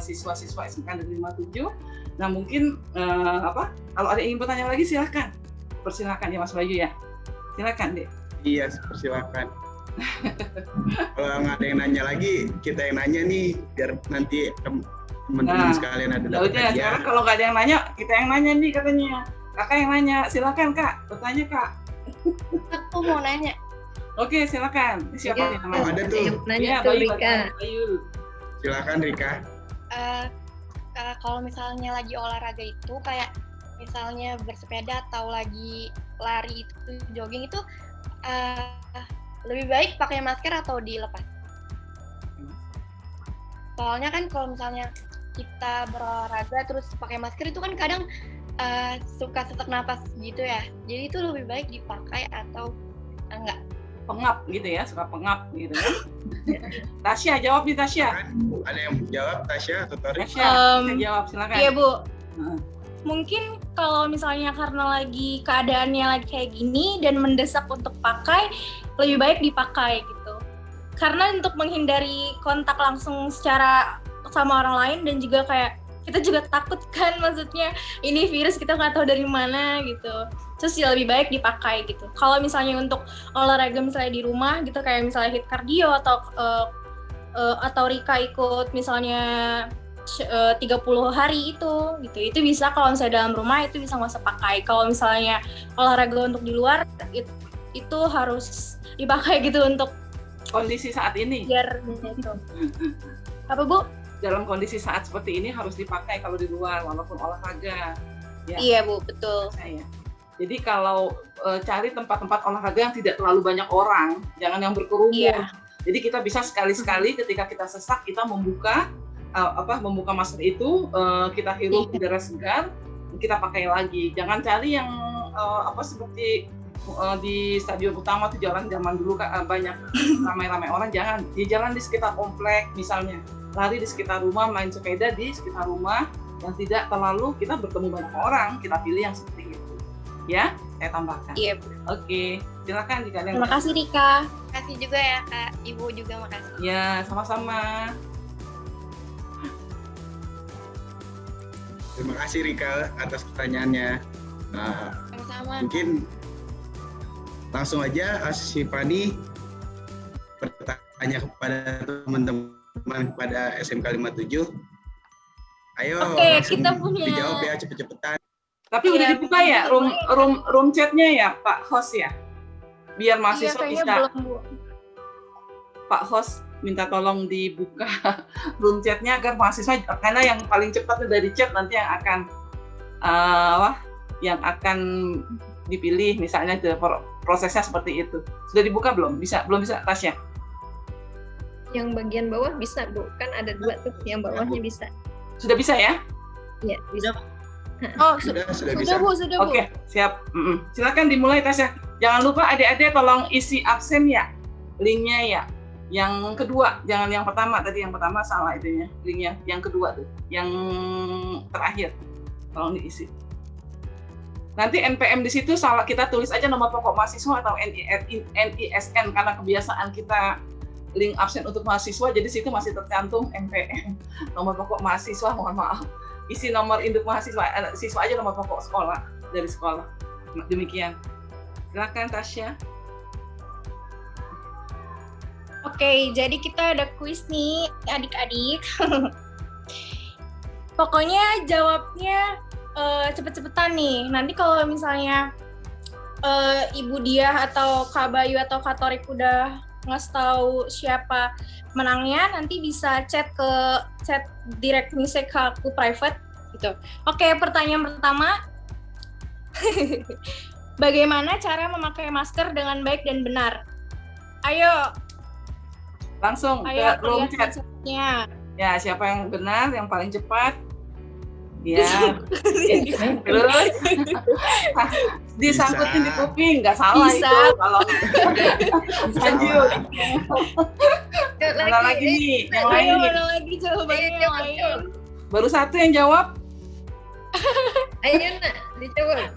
siswa-siswa SMK Negeri 57. Nah, mungkin kalau ada yang ingin bertanya lagi silahkan. Persilakan ya Mas Bayu ya. Silakan Dek. Iya, persilakan. Kalau nggak ada yang nanya lagi, kita yang nanya nih, biar nanti teman-teman sekalian ada dapat hadiah. Sekarang kalau nggak ada yang nanya, kita yang nanya nih katanya. Kakak yang nanya, silakan Kak, bertanya Kak. Aku mau nanya. Oke, silakan. Siapa nih namanya? Ada tuh. Nanya tuh Rika. Silakan Rika. Kalau misalnya lagi olahraga itu kayak misalnya bersepeda atau lagi lari itu jogging itu lebih baik pakai masker atau dilepas? Soalnya kan kalau misalnya kita berolahraga terus pakai masker itu kan kadang suka sesak napas gitu ya. Jadi itu lebih baik dipakai atau enggak? Pengap gitu ya, suka pengap gitu kan. Tasya jawab nih Tasya. Ada yang jawab Tasya atau Tori? Tasya jawab silakan. Iya Bu. Mungkin kalau misalnya karena lagi keadaannya lagi kayak gini dan mendesak untuk pakai, lebih baik dipakai gitu. Karena untuk menghindari kontak langsung secara sama orang lain dan juga kayak kita juga takut kan, maksudnya ini virus kita nggak tahu dari mana gitu. Terus ya lebih baik dipakai gitu. Kalau misalnya untuk olahraga misalnya di rumah gitu, kayak misalnya hit cardio atau Rika ikut misalnya 30 hari itu bisa. Kalau misalnya dalam rumah itu bisa nggak usah pakai. Kalau misalnya olahraga untuk di luar itu harus dipakai gitu untuk kondisi saat ini. Biar gitu. Apa Bu? Dalam kondisi saat seperti ini harus dipakai kalau di luar walaupun olahraga. Ya. Iya Bu, betul. Ya. Jadi kalau cari tempat-tempat olahraga yang tidak terlalu banyak orang, jangan yang berkerumun. Iya. Jadi kita bisa sekali-sekali ketika kita sesak kita membuka masker itu, kita hirup udara segar, kita pakai lagi. Jangan cari yang seperti di stadion utama tuh jalan zaman dulu banyak ramai-ramai orang, jangan di jalan di sekitar komplek misalnya, lari di sekitar rumah, main sepeda di sekitar rumah yang tidak terlalu kita bertemu banyak orang, kita pilih yang seperti itu ya, saya tambahkan. Iya. Oke, silakan jika ada yang Terima kasih Rika. Terima kasih juga ya Kak, Ibu juga makasih. ya, sama-sama. Terima kasih Rika atas pertanyaannya. Nah, Sama-sama. mungkin langsung aja si Fani bertanya kepada teman-teman kepada SMK 57. Ayo, Oke, langsung kita punya- dijawab ya cepet-cepetan. Tapi udah Iya, dibuka ya room chatnya ya Pak Host ya, biar Iya, mahasiswa kayaknya bisa. belum, Bu. Pak Host minta tolong dibuka room chatnya agar mahasiswa, karena yang paling cepat dari chat nanti yang akan dipilih, misalnya prosesnya seperti itu. Sudah dibuka belum? Belum bisa Tasya? Yang bagian bawah bisa, Bu. Kan ada 2 tuh, yang bawahnya bisa. Sudah bisa ya? Iya, bisa. Oh, Sudah sudah bisa. Bu, sudah Bu. Oke, siap. Silakan dimulai Tasya. Jangan lupa adik-adik tolong isi absen ya, linknya ya. Yang kedua, jangan yang pertama, tadi yang pertama salah itunya, linknya. Yang kedua tuh, yang terakhir, tolong diisi. Nanti NPM di situ salah, kita tulis aja nomor pokok mahasiswa atau NISN, karena kebiasaan kita link absen untuk mahasiswa, jadi situ masih tercantum NPM, nomor pokok mahasiswa, mohon maaf. Isi nomor induk mahasiswa, siswa aja nomor pokok sekolah, dari sekolah. Demikian. Silakan Tasya. Oke, jadi kita ada kuis nih, adik-adik. Pokoknya jawabnya cepet-cepetan nih. Nanti kalau misalnya Ibu Diah atau Kak Bayu atau Kak Torik udah ngasih tahu siapa menangnya, nanti bisa chat direct message ke aku private gitu. Oke, pertanyaan pertama. Bagaimana cara memakai masker dengan baik dan benar? Ayo Langsung ke lihat room chat. konsepnya. Ya, siapa yang benar, yang paling cepat? Ya. Terus disangkutin di kuping, nggak salah Bisa. itu. Kalau lanjut. Mana lagi nih? Yang lain Ayo, nih. mana lagi jawabannya yang lain? Baru satu yang jawab. Ayo nak, dijawab.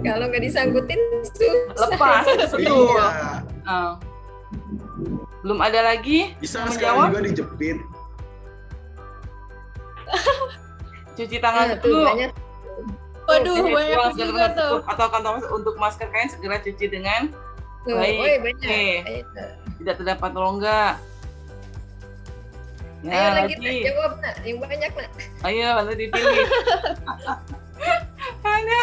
Kalau nggak disangkutin, susah. Lepas. Betul. Iya. Belum ada lagi Bisa yang sekarang menjawab. juga dijepit. Cuci tangan Nah, tuh dulu. banyak. Waduh, Jadi, banyak buang juga segera tuh. atau kantong untuk masker kain segera cuci dengan Tuh, baik. woi, banyak. Oke. Ayo, tidak terdapat rongga. Ya, ayo lagi nak, lagi. jawab nak, yang banyak nak. Ayo, nanti dipilih. Ada.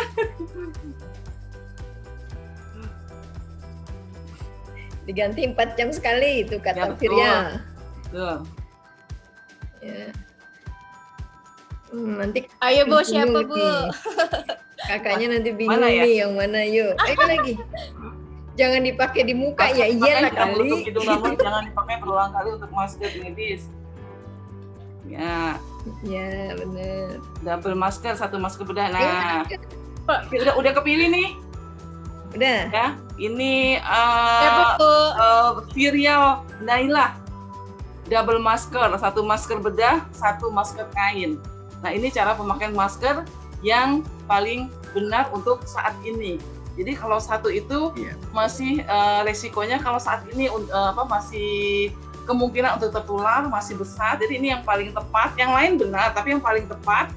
Diganti 4 jam sekali itu Ya, kata betul. Firya. Tuh. Ya. Nanti Ayo Bu, bingung siapa Bu? nih. Kakaknya nanti bingung Mana ya? nih yang mana yuk. Ayo lagi. Jangan dipakai di muka ya, iyalah Makanya kali. Untuk hidung namun jangan dipakai berulang kali untuk masker medis. Ya, Ya benar. double masker, satu masker bedah. Nah, udah kepilih nih, Udah. ya. Ini Siapa tuh? Virial Naila. Double masker, satu masker bedah, satu masker kain. Nah, ini cara pemakaian masker yang paling benar untuk saat ini. Jadi kalau satu itu Iya. masih resikonya kalau saat ini masih kemungkinan untuk tertular masih besar. Jadi ini yang paling tepat. Yang lain benar, tapi yang paling tepat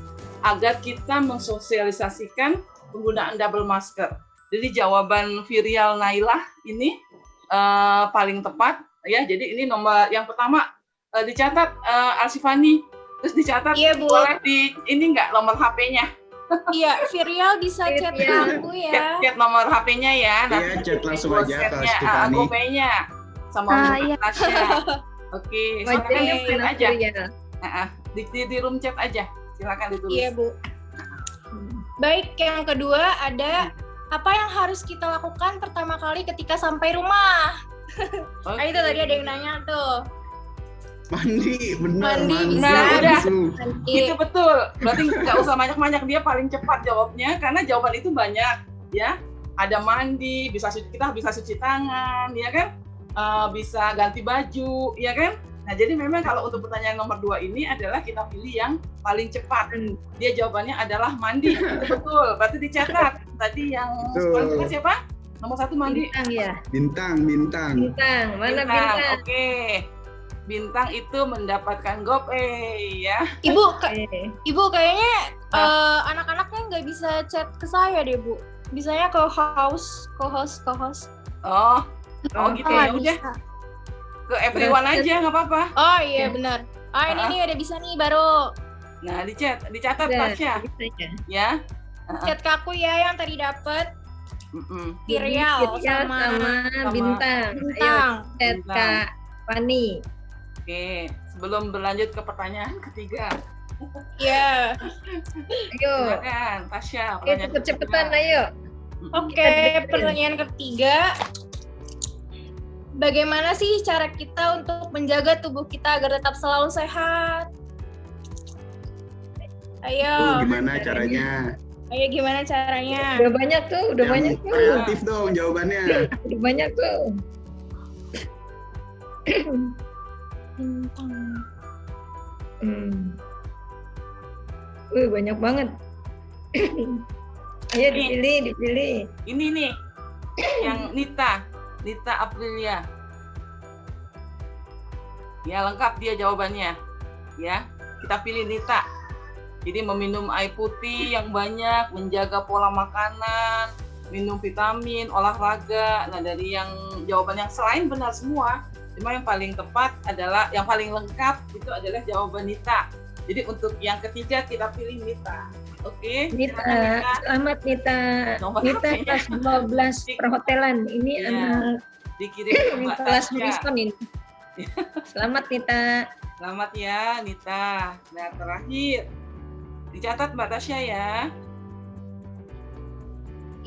agar kita mensosialisasikan penggunaan double masker. Jadi jawaban Virial Nailah ini paling tepat ya. Jadi ini nomor yang pertama dicatat Alsifani. Terus dicatat Iya, Bu. boleh di ini enggak nomor HP-nya. Iya, Virial bisa chat ke Iya. aku ya. Chat nomor HP-nya ya. Iya, chat langsung aja ke Chatnya, Stefani. GoPay-nya sama iya. Tasya. Oke, silakan Wajah di-print mana aja. Firya? Di room chat aja. Silakan ditulis. Iya Bu. Baik, yang kedua ada apa yang harus kita lakukan pertama kali ketika sampai rumah? Oke. Nah, itu tadi ada yang nanya tuh. Mandi, benar. Mandi, bisa. Nah, udah. Nanti Itu betul. Berarti nggak usah banyak-banyak, dia paling cepat jawabnya karena jawaban itu banyak, ya. ada mandi, kita bisa cuci tangan, ya kan? Bisa ganti baju, ya kan? Nah, jadi memang kalau untuk pertanyaan nomor 2 ini adalah kita pilih yang paling cepat. Dia jawabannya adalah mandi. Betul, berarti dicatat. Tadi yang paling cepat siapa? Nomor 1 mandi. Bintang ya. Bintang. Mana bintang? Oke. Bintang itu mendapatkan GoPay ya. Ibu kayaknya anak-anaknya nggak bisa chat ke saya deh, Bu. Bisanya ke host. Oh gitu ya. Udah. Ke everyone aja nggak apa-apa. Oh iya benar. Ini udah bisa nih baru. Nah, dicatat Tasya. Ya. Chat ke aku ya yang tadi dapat. Kirial sama Bintang. Ayo chat Kak Fani. Oke, sebelum berlanjut ke pertanyaan ketiga. Iya. Ayo. Silakan Tasya. Cepet-cepetan ayo. Oke, pertanyaan ketiga. Bagaimana sih cara kita untuk menjaga tubuh kita agar tetap selalu sehat? Ayo. Gimana caranya? Udah banyak tuh. Kreatif dong jawabannya. Udah banyak tuh. Banyak banget. Ayo dipilih. Ini nih, yang Nita Aprilia. Ya lengkap dia jawabannya. Ya, kita pilih Nita. Jadi meminum air putih yang banyak, menjaga pola makanan, minum vitamin, olahraga. Nah dari yang jawaban yang selain benar semua, cuma yang paling tepat adalah, yang paling lengkap itu adalah jawaban Nita. Jadi untuk yang ketiga kita pilih Nita. Oke. Nita, selamat Nita. Nita kelas 12 perhotelan. Ini anak dikirim ke kelas Horizon ini. Selamat Nita. Selamat ya Nita. Nah terakhir dicatat Mbak Tasya ya.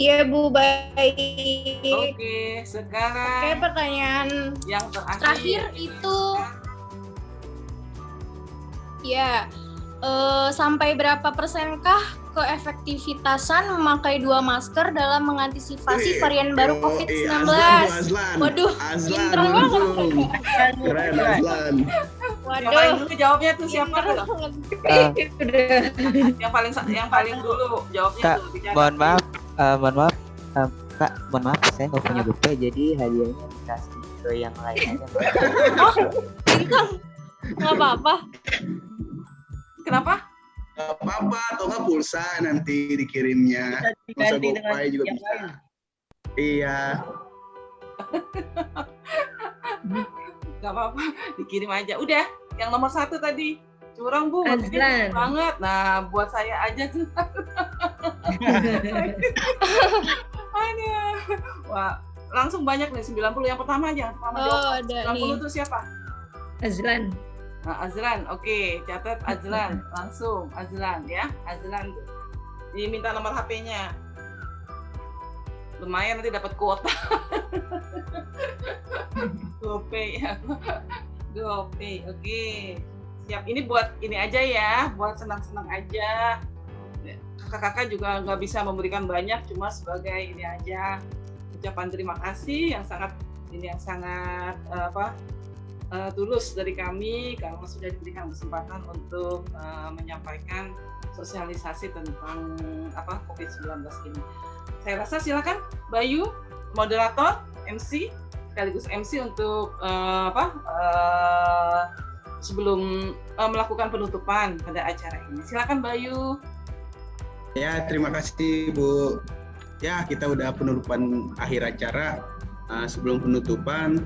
Iya Bu, baik. Oke, sekarang pertanyaan yang terakhir itu ya sampai berapa persenkah keefektivitasan memakai 2 masker dalam mengantisipasi varian baru COVID-19? Waduh, pinter banget. Keren Azlan. Waduh, jawabnya tuh siapa tuh? Yang paling dulu jawabnya Kak, tuh. mohon maaf, Kak, mohon maaf, saya nggak punya GoPay, jadi hadiahnya dikasih ke yang lain aja. Bintang, nggak apa-apa. Kenapa? Gak apa-apa, atau nggak pulsa nanti dikirimnya. Masa GoPay juga bisa. Iya. Gak apa-apa, dikirim aja. Udah, yang nomor 1 tadi. Curang Bu, Azlan banget. Nah, buat saya aja tuh. Wah, langsung banyak nih, 90. Yang pertama aja, yang pertama jawab. 90 tuh siapa? Azlan. Nah, Azlan, oke, catat Azlan, langsung Azlan ya, Azlan. Diminta nomor HP-nya. Lumayan nanti dapat kuota. GoPay ya. GoPay, oke. Siap, ini buat ini aja ya, buat senang-senang aja. Kakak-kakak juga nggak bisa memberikan banyak, cuma sebagai ini aja ucapan terima kasih yang sangat tulus dari kami karena sudah diberikan kesempatan untuk menyampaikan sosialisasi tentang COVID-19 ini. Saya rasa silakan Bayu, moderator, MC, sekaligus MC untuk sebelum melakukan penutupan pada acara ini. Silakan Bayu. Ya, terima kasih Bu. Ya, kita udah penutupan akhir acara. Sebelum penutupan,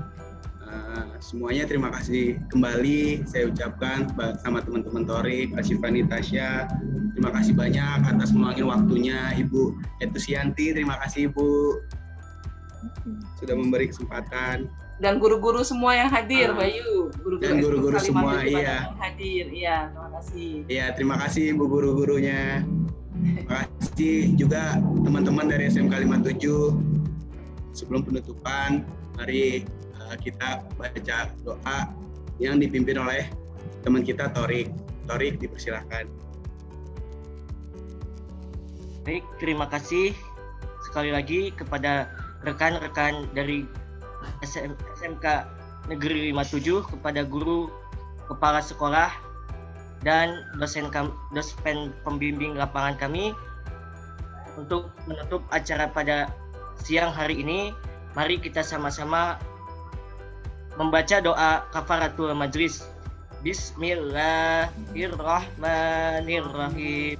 semuanya terima kasih kembali saya ucapkan sama teman-teman Torik, Asifani, Tasya. Terima kasih banyak atas meluangkan waktunya Ibu Etusianti. Terima kasih Ibu sudah memberi kesempatan. Dan guru-guru semua yang hadir, Bayu. Dan guru-guru semua, iya. Yang hadir, iya. Terima kasih. Iya, terima kasih Ibu guru-gurunya. Terima kasih juga teman-teman dari SMK 57. Sebelum penutupan, mari kita baca doa yang dipimpin oleh teman kita Torik. Torik, dipersilakan. Baik, terima kasih. sekali lagi kepada rekan-rekan dari SMK Negeri 57, kepada guru, kepala sekolah, dan dosen pembimbing lapangan kami. Untuk menutup acara pada siang hari ini, mari kita sama-sama membaca doa kafaratul majlis. Bismillahirrahmanirrahim.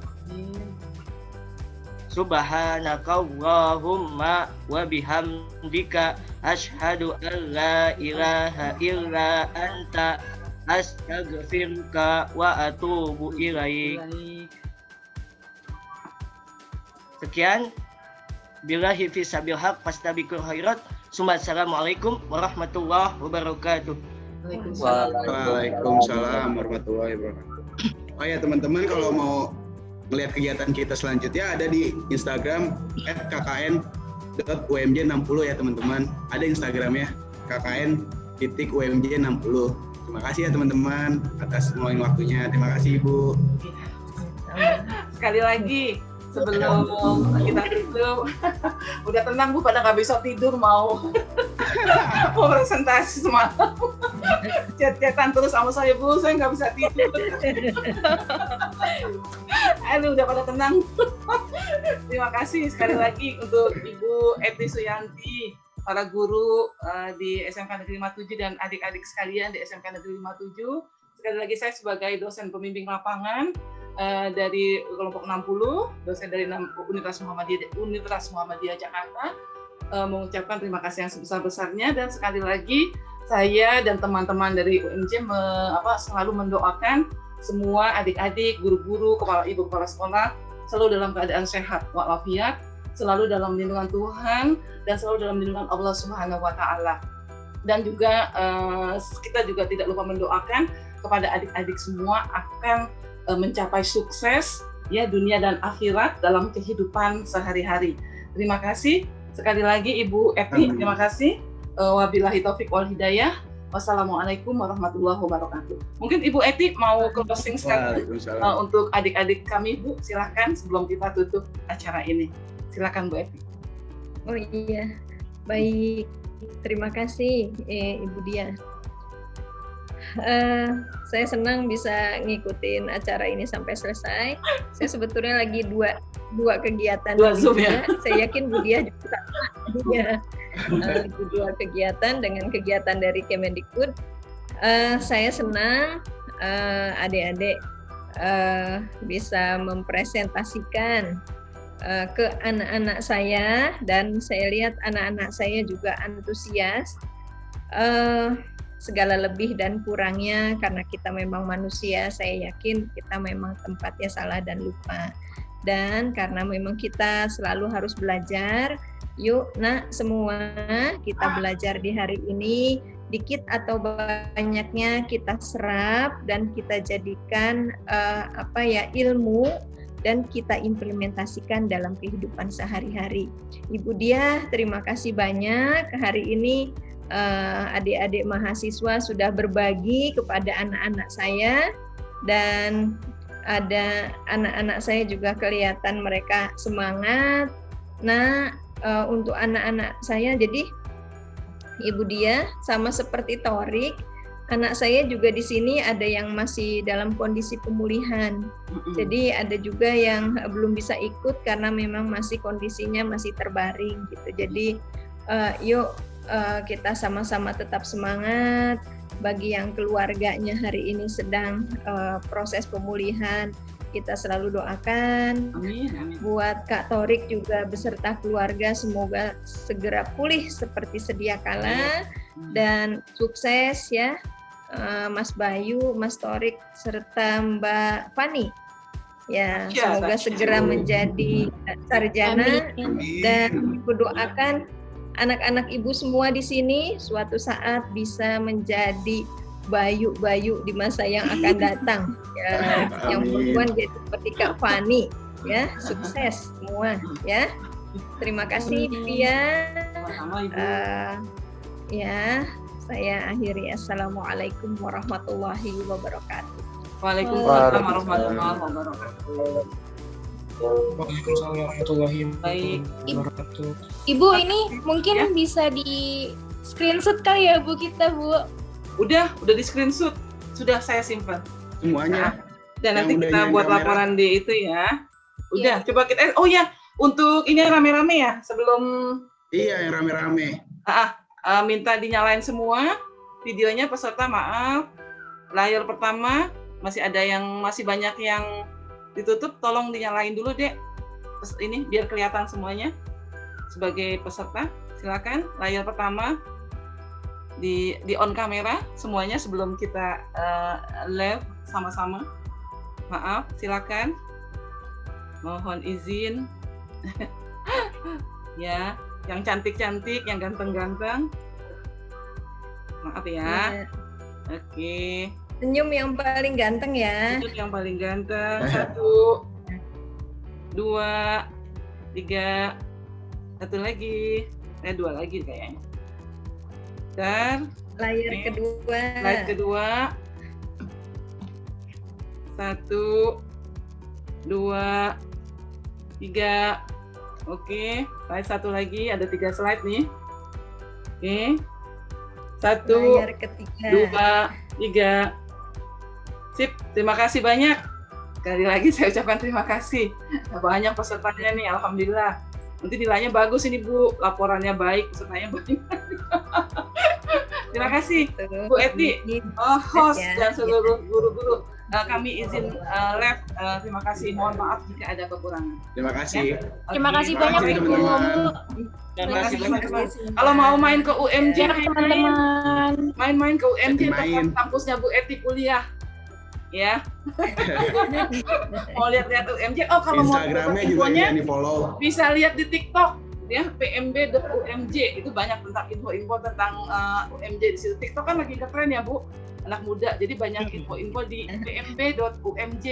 Subhanakallahumma wa bihamdika asyhadu an la ilaha illa anta astaghfiruka wa atubu ilaik. Sekian, billahi fi sabil haq fastabiqul khairat. Assalamualaikum warahmatullahi wabarakatuh. Waalaikumsalam warahmatullahi wabarakatuh. Oh ya teman-teman, kalau mau melihat kegiatan kita selanjutnya ada di Instagram @kkn.umj60 ya teman-teman. Ada Instagramnya kkn.umj60. Terima kasih ya teman-teman atas meluangkan waktunya. Terima kasih Ibu. Sekali lagi sebelum kita tutup, udah tenang Bu, pada nggak bisa tidur mau presentasi semalam. Chat-chatan terus sama saya Bu, saya nggak bisa tidur. Aduh, udah pada tenang. Terima kasih sekali lagi untuk Ibu Eti Suyanti, para guru di SMK Negeri 57 dan adik-adik sekalian di SMK Negeri 57. Sekali lagi saya sebagai dosen pembimbing lapangan dari kelompok 60, dosen dari Universitas Muhammadiyah Jakarta, mengucapkan terima kasih yang sebesar-besarnya, dan sekali lagi saya dan teman-teman dari UMJ selalu mendoakan semua adik-adik, guru-guru, kepala ibu, kepala sekolah selalu dalam keadaan sehat walafiat, selalu dalam lindungan Tuhan dan selalu dalam lindungan Allah Subhanahu wa taala. Dan juga kita juga tidak lupa mendoakan kepada adik-adik semua akan mencapai sukses ya dunia dan akhirat dalam kehidupan sehari-hari. Terima kasih sekali lagi Ibu Eti, terima kasih. Wabillahi taufik wal hidayah. Wassalamualaikum warahmatullahi wabarakatuh. Mungkin Ibu Eti mau closing sekali untuk adik-adik kami, Bu. Silakan sebelum kita tutup acara ini. Silakan Bu Eti. Oh iya, baik. Terima kasih Ibu Dia. Saya senang bisa ngikutin acara ini sampai selesai. Saya sebetulnya lagi dua kegiatan. Zoom, ya? Saya yakin Bu Dia juga sama. Dua kegiatan dengan kegiatan dari Kemendikbud. Saya senang adik-adik bisa mempresentasikan ke anak-anak saya, dan saya lihat anak-anak saya juga antusias. Segala lebih dan kurangnya karena kita memang manusia, saya yakin kita memang tempatnya salah dan lupa. Dan karena memang kita selalu harus belajar, yuk nak semua kita belajar di hari ini, dikit atau banyaknya kita serap dan kita jadikan ilmu dan kita implementasikan dalam kehidupan sehari-hari. Ibu Dia, terima kasih banyak hari ini. Adik-adik mahasiswa sudah berbagi kepada anak-anak saya, dan ada anak-anak saya juga kelihatan mereka semangat. Nah, untuk anak-anak saya, jadi Ibu Dia sama seperti Thorik, anak saya juga di sini ada yang masih dalam kondisi pemulihan. Jadi ada juga yang belum bisa ikut karena memang masih kondisinya masih terbaring gitu. Jadi yuk kita sama-sama tetap semangat. Bagi yang keluarganya hari ini sedang proses pemulihan, kita selalu doakan. Amin. Buat Kak Thorik juga beserta keluarga, semoga segera pulih seperti sedia kala dan sukses ya. Mas Bayu, Mas Thorik, serta Mbak Fani. Ya, semoga segera menjadi sarjana. Dan aku doakan anak-anak ibu semua di sini suatu saat bisa menjadi bayu-bayu di masa yang akan datang. Ya, yang perempuan jadi seperti Kak Fani, ya, sukses semua, ya. Terima kasih Dia. Ya, saya akhiri. Assalamualaikum warahmatullahi wabarakatuh. Waalaikumsalam warahmatullahi wabarakatuh. Waalaikumsalam warahmatullahi Baik. wabarakatuh. Ibu ini mungkin bisa di screenshot kali ya Bu kita Bu. Udah di screenshot. Sudah saya simpan. Semuanya. Dan Yang nanti udah kita nyalain buat kamera. laporan di itu ya. Udah, coba kita. Oh ya, untuk ini rame-rame ya sebelum Iya, yang rame-rame. minta dinyalain semua videonya peserta. Maaf, layar pertama masih ada yang masih banyak yang ditutup, tolong dinyalain dulu dek. Terus ini biar kelihatan semuanya sebagai peserta. Silakan layar pertama di on kamera semuanya sebelum kita live sama-sama. Maaf, silakan. Mohon izin. Ya, yang cantik-cantik, yang ganteng-ganteng. Maaf ya. Oke. Senyum yang paling ganteng ya. Itu yang paling ganteng. 1, 2, 3. Satu lagi. 2 lagi kayaknya. Dan Layar kedua. slide kedua. 1, 2, 3. Oke, slide satu lagi, ada 3 slide nih. Oke. 1, Layar ketiga. 2, 3. Sip, terima kasih banyak. Sekali lagi saya ucapkan terima kasih. Banyak pesertanya nih, alhamdulillah. Nanti nilainya bagus ini Bu, laporannya baik, pesertanya banyak. Terima kasih Bu Eti, host dan seluruh guru-guru. Kami izin live. Terima kasih. Mohon maaf jika ada kekurangan. Terima kasih. Terima kasih banyak kasih, Ibu. teman-teman. Terima kasih teman-teman. Kalau mau main ke UMJ, Teman-teman. main-main ke UMJ Main. tempat kampusnya Bu Eti kuliah. Ya. Mau lihat-lihat UMJ. Oh, kalau mau Instagramnya dapat juga infonya jangan di-follow. bisa lihat di TikTok ya, pmb.umj. Itu banyak tentang info-info tentang UMJ di situ. TikTok kan lagi keren ya Bu, anak muda. Jadi banyak info-info di pmb.umj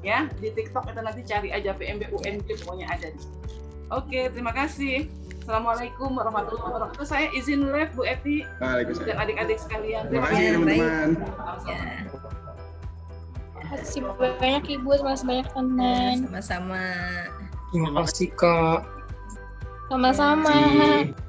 ya, di TikTok itu nanti cari aja pmb.umj, pokoknya ada di situ. Oke, terima kasih. Assalamualaikum warahmatullahi wabarakatuh. Saya izin live Bu Eti dan Waalaikumsalam. adik-adik sekalian. Terima kasih teman-teman. Terima kasih banyak Ibu, terima kasih banyak teman. Sama-sama. Terima kasih Kak. Sama-sama. Terima kasih.